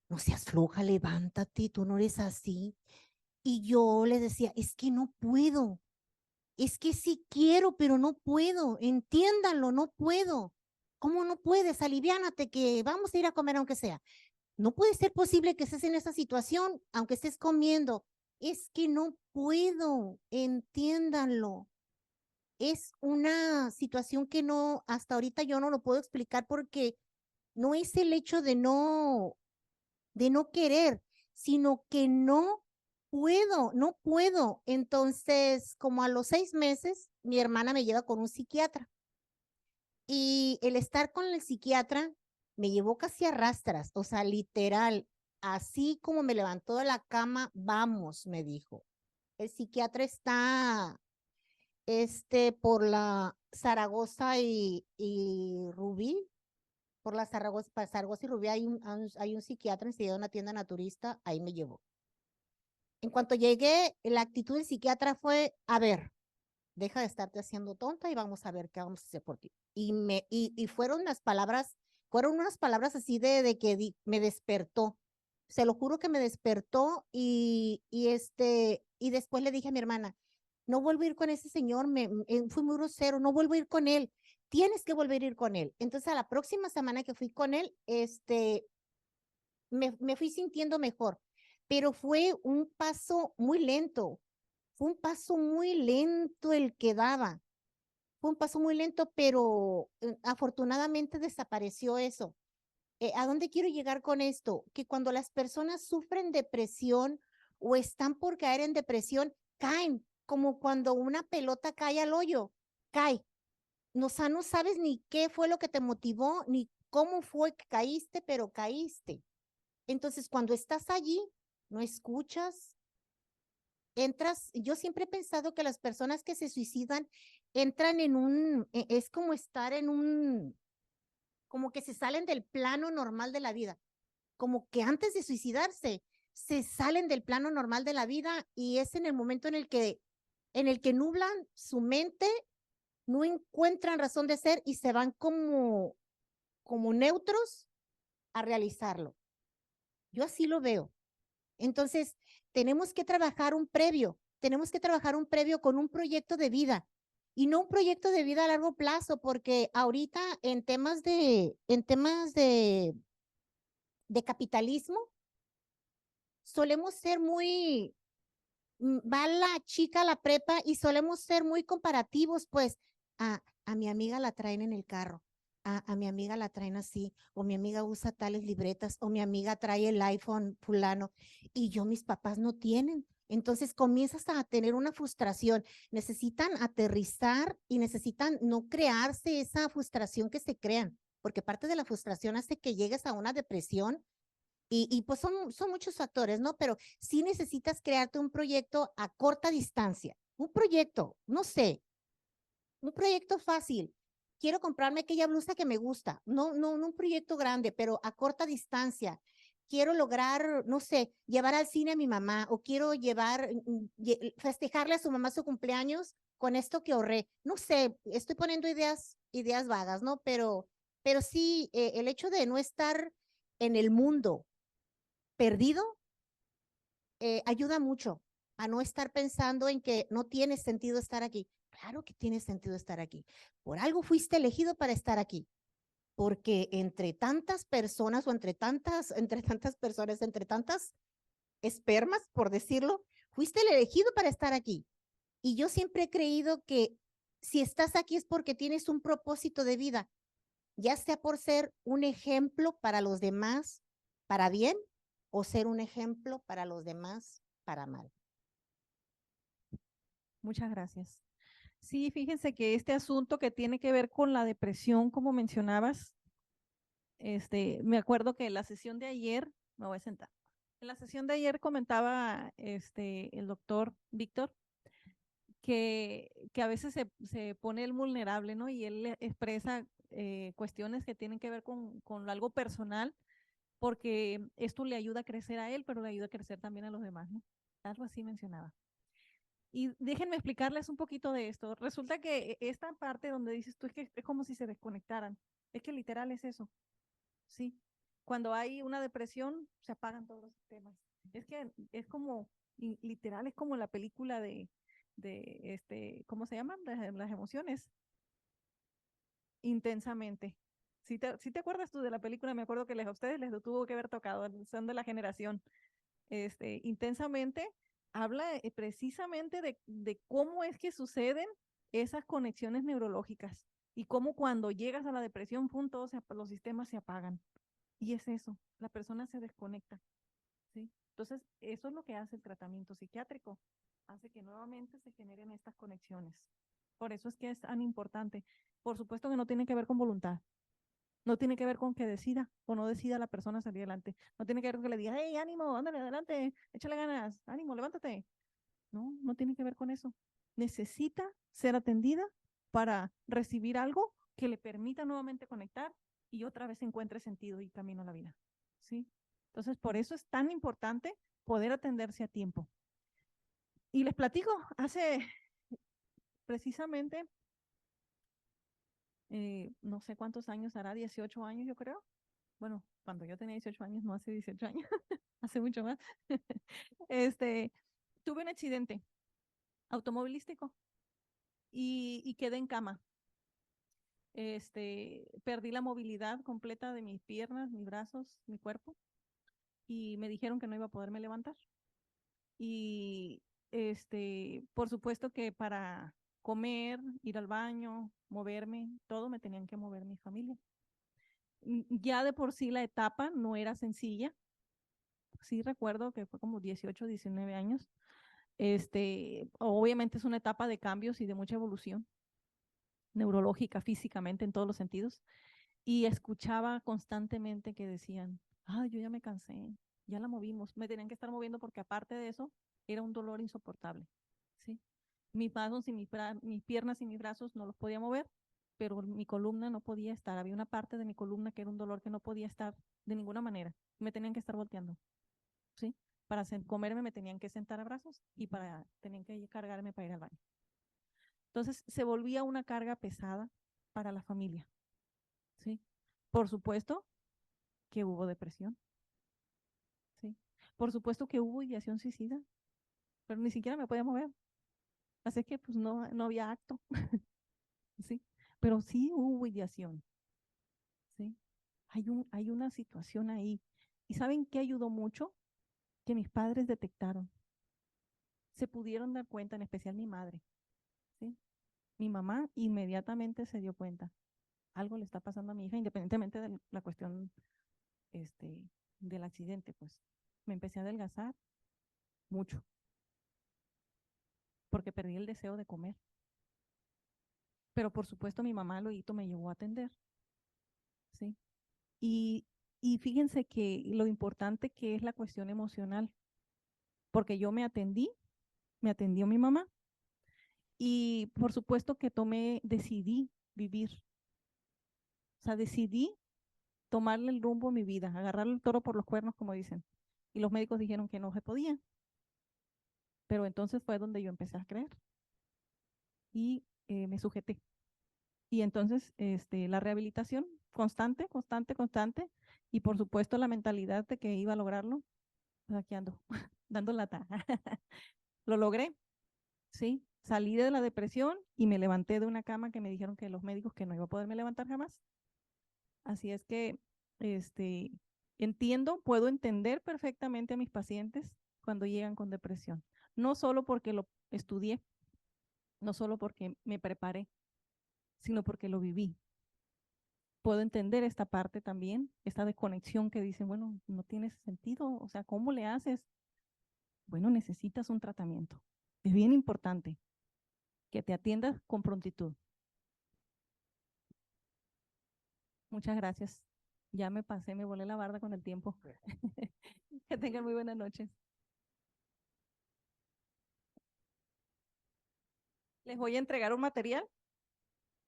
no seas floja, levántate, tú no eres así. Y yo les decía, es que no puedo, es que sí quiero, pero no puedo, entiéndanlo, no puedo. ¿Cómo no puedes? Aliviánate que vamos a ir a comer aunque sea. No puede ser posible que estés en esa situación, aunque estés comiendo. Es que no puedo, entiéndanlo. Es una situación que no, hasta ahorita yo no lo puedo explicar porque no es el hecho de no querer, sino que no no puedo. Entonces, como a los 6 meses, mi hermana me lleva con un psiquiatra. Y el estar con el psiquiatra me llevó casi a rastras, o sea, literal, así como me levantó de la cama, vamos, me dijo. El psiquiatra está, por la Zaragoza y Rubí, por la Zaragoza y Rubí hay un psiquiatra enseguida de una tienda naturista, ahí me llevó. En cuanto llegué, la actitud del psiquiatra fue, a ver, deja de estarte haciendo tonta y vamos a ver qué vamos a hacer por ti. Y fueron unas palabras así de que me despertó. Se lo juro que me despertó y después le dije a mi hermana, no vuelvo a ir con ese señor, fui muy grosero, no vuelvo a ir con él, tienes que volver a ir con él. Entonces a la próxima semana que fui con él, me fui sintiendo mejor, pero fue un paso muy lento. Fue un paso muy lento el que daba. Fue un paso muy lento, pero afortunadamente desapareció eso. ¿A dónde quiero llegar con esto? Que cuando las personas sufren depresión o están por caer en depresión, caen, como cuando una pelota cae al hoyo, cae. No, o sea, no sabes ni qué fue lo que te motivó, ni cómo fue que caíste, pero caíste. Entonces, cuando estás allí, no escuchas, yo siempre he pensado que las personas que se suicidan entran es como estar como que se salen del plano normal de la vida, como que antes de suicidarse, se salen del plano normal de la vida y es en el momento en el que nublan su mente, no encuentran razón de ser y se van como neutros a realizarlo. Yo así lo veo. Entonces, tenemos que trabajar un previo con un proyecto de vida y no un proyecto de vida a largo plazo, porque ahorita en temas de capitalismo, solemos ser va la chica a la prepa y solemos ser muy comparativos, pues a mi amiga la traen en el carro, a mi amiga la traen así, o mi amiga usa tales libretas, o mi amiga trae el iPhone fulano, y mis papás no tienen. Entonces comienzas a tener una frustración, necesitan aterrizar y necesitan no crearse esa frustración que se crean, porque parte de la frustración hace que llegues a una depresión y pues son muchos factores, ¿no? Pero sí necesitas crearte un proyecto a corta distancia, un proyecto, no sé, un proyecto fácil. Quiero comprarme aquella blusa que me gusta, no un proyecto grande, pero a corta distancia. Quiero lograr, no sé, llevar al cine a mi mamá o quiero festejarle a su mamá su cumpleaños con esto que ahorré. No sé, estoy poniendo ideas vagas, ¿no? Pero sí, el hecho de no estar en el mundo perdido, ayuda mucho a no estar pensando en que no tiene sentido estar aquí. Claro que tiene sentido estar aquí. Por algo fuiste elegido para estar aquí. Porque entre tantas personas o entre tantas personas, entre tantas espermas, por decirlo, fuiste el elegido para estar aquí. Y yo siempre he creído que si estás aquí es porque tienes un propósito de vida, ya sea por ser un ejemplo para los demás, para bien, o ser un ejemplo para los demás, para mal. Muchas gracias. Sí, fíjense que este asunto que tiene que ver con la depresión, como mencionabas, me acuerdo que en la sesión de ayer, me voy a sentar. En la sesión de ayer comentaba el doctor Víctor que a veces se pone el vulnerable, ¿no? Y él expresa cuestiones que tienen que ver con algo personal, porque esto le ayuda a crecer a él, pero le ayuda a crecer también a los demás, ¿no? Algo así mencionaba. Y déjenme explicarles un poquito de esto. Resulta que esta parte donde dices tú es que es como si se desconectaran. Es que literal es eso. Sí. Cuando hay una depresión, se apagan todos los sistemas. Es que es como, literal, es como la película ¿cómo se llaman? Las emociones. Intensamente. ¿Sí te acuerdas tú de la película? Me acuerdo que a ustedes les tuvo que haber tocado, son de la generación. Intensamente habla precisamente de cómo es que suceden esas conexiones neurológicas y cómo cuando llegas a la depresión, los sistemas se apagan. Y es eso, la persona se desconecta. ¿Sí? Entonces, eso es lo que hace el tratamiento psiquiátrico, hace que nuevamente se generen estas conexiones. Por eso es que es tan importante. Por supuesto que no tiene que ver con voluntad. No tiene que ver con que decida o no decida la persona salir adelante. No tiene que ver con que le diga, hey, ánimo, ándale adelante, échale ganas, ánimo, levántate. No, no tiene que ver con eso. Necesita ser atendida para recibir algo que le permita nuevamente conectar y otra vez encuentre sentido y camino a la vida. ¿Sí? Entonces, por eso es tan importante poder atenderse a tiempo. Y les platico, hace precisamente, no sé cuántos años hará, 18 años yo creo. Bueno, cuando yo tenía 18 años, no hace 18 años, hace mucho más. Tuve un accidente automovilístico y quedé en cama. Perdí la movilidad completa de mis piernas, mis brazos, mi cuerpo, y me dijeron que no iba a poderme levantar. Y por supuesto que para comer, ir al baño, moverme, todo me tenían que mover mi familia. Ya de por sí la etapa no era sencilla. Sí recuerdo que fue como 18, 19 años. Obviamente es una etapa de cambios y de mucha evolución neurológica, físicamente, en todos los sentidos. Y escuchaba constantemente que decían, yo ya me cansé, ya la movimos. Me tenían que estar moviendo porque aparte de eso, era un dolor insoportable. ¿Sí? Mis manos y mis piernas y mis brazos no los podía mover, pero mi columna no podía estar. Había una parte de mi columna que era un dolor que no podía estar de ninguna manera. Me tenían que estar volteando. ¿Sí? Para comerme me tenían que sentar a brazos y tenían que cargarme para ir al baño. Entonces se volvía una carga pesada para la familia. ¿Sí? Por supuesto que hubo depresión. ¿Sí? Por supuesto que hubo ideación suicida, pero ni siquiera me podía mover. Así que pues no había acto. ¿Sí? Pero sí hubo ideación. ¿Sí? Hay una situación ahí. ¿Y saben qué ayudó mucho? Que mis padres detectaron. Se pudieron dar cuenta, en especial mi madre. ¿Sí? Mi mamá inmediatamente se dio cuenta. Algo le está pasando a mi hija, independientemente de la cuestión del accidente, pues. Me empecé a adelgazar mucho. Porque perdí el deseo de comer. Pero por supuesto mi mamá luego me llevó a atender. ¿Sí? Y fíjense que lo importante que es la cuestión emocional. Porque yo me atendió mi mamá. Y por supuesto que decidí vivir. O sea, decidí tomarle el rumbo a mi vida, agarrar el toro por los cuernos, como dicen. Y los médicos dijeron que no se podía. Pero entonces fue donde yo empecé a creer. Y me sujeté. Y entonces la rehabilitación constante, constante, constante. Y por supuesto la mentalidad de que iba a lograrlo. Pues aquí ando, dando lata. Lo logré, ¿sí? Salí de la depresión y me levanté de una cama que me dijeron que los médicos que no iba a poderme levantar jamás. Así es que puedo entender perfectamente a mis pacientes cuando llegan con depresión. No solo porque lo estudié, no solo porque me preparé, sino porque lo viví. Puedo entender esta parte también, esta desconexión que dicen, bueno, no tiene sentido, o sea, ¿cómo le haces? Bueno, necesitas un tratamiento. Es bien importante que te atiendas con prontitud. Muchas gracias. Ya me pasé, me volé la barda con el tiempo. Que tengan muy buenas noches. Les voy a entregar un material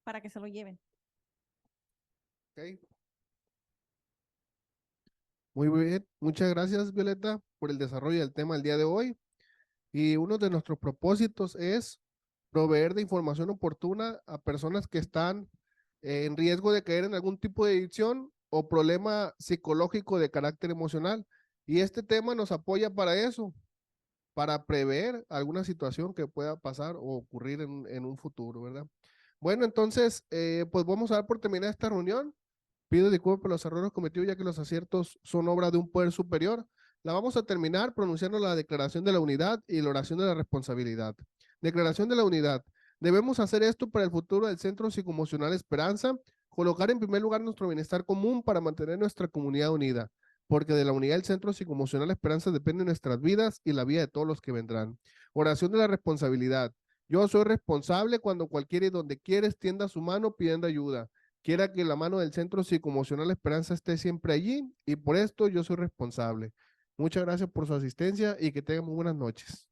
para que se lo lleven. Ok. Muy bien, muchas gracias Violeta por el desarrollo del tema del día de hoy. Y uno de nuestros propósitos es proveer de información oportuna a personas que están en riesgo de caer en algún tipo de adicción o problema psicológico de carácter emocional. Y este tema nos apoya para eso, para prever alguna situación que pueda pasar o ocurrir en un futuro, ¿verdad? Bueno, entonces, pues vamos a dar por terminada esta reunión. Pido disculpas por los errores cometidos, ya que los aciertos son obra de un poder superior. La vamos a terminar pronunciando la declaración de la unidad y la oración de la responsabilidad. Declaración de la unidad. Debemos hacer esto para el futuro del Centro Psicoemocional Esperanza, colocar en primer lugar nuestro bienestar común para mantener nuestra comunidad unida. porque de la unidad del Centro Psicoemocional Esperanza dependen nuestras vidas y la vida de todos los que vendrán. Oración de la responsabilidad. Yo soy responsable cuando cualquiera y donde quiera extienda su mano pidiendo ayuda. Quiera que la mano del Centro Psicoemocional Esperanza esté siempre allí y por esto yo soy responsable. Muchas gracias por su asistencia y que tengan muy buenas noches.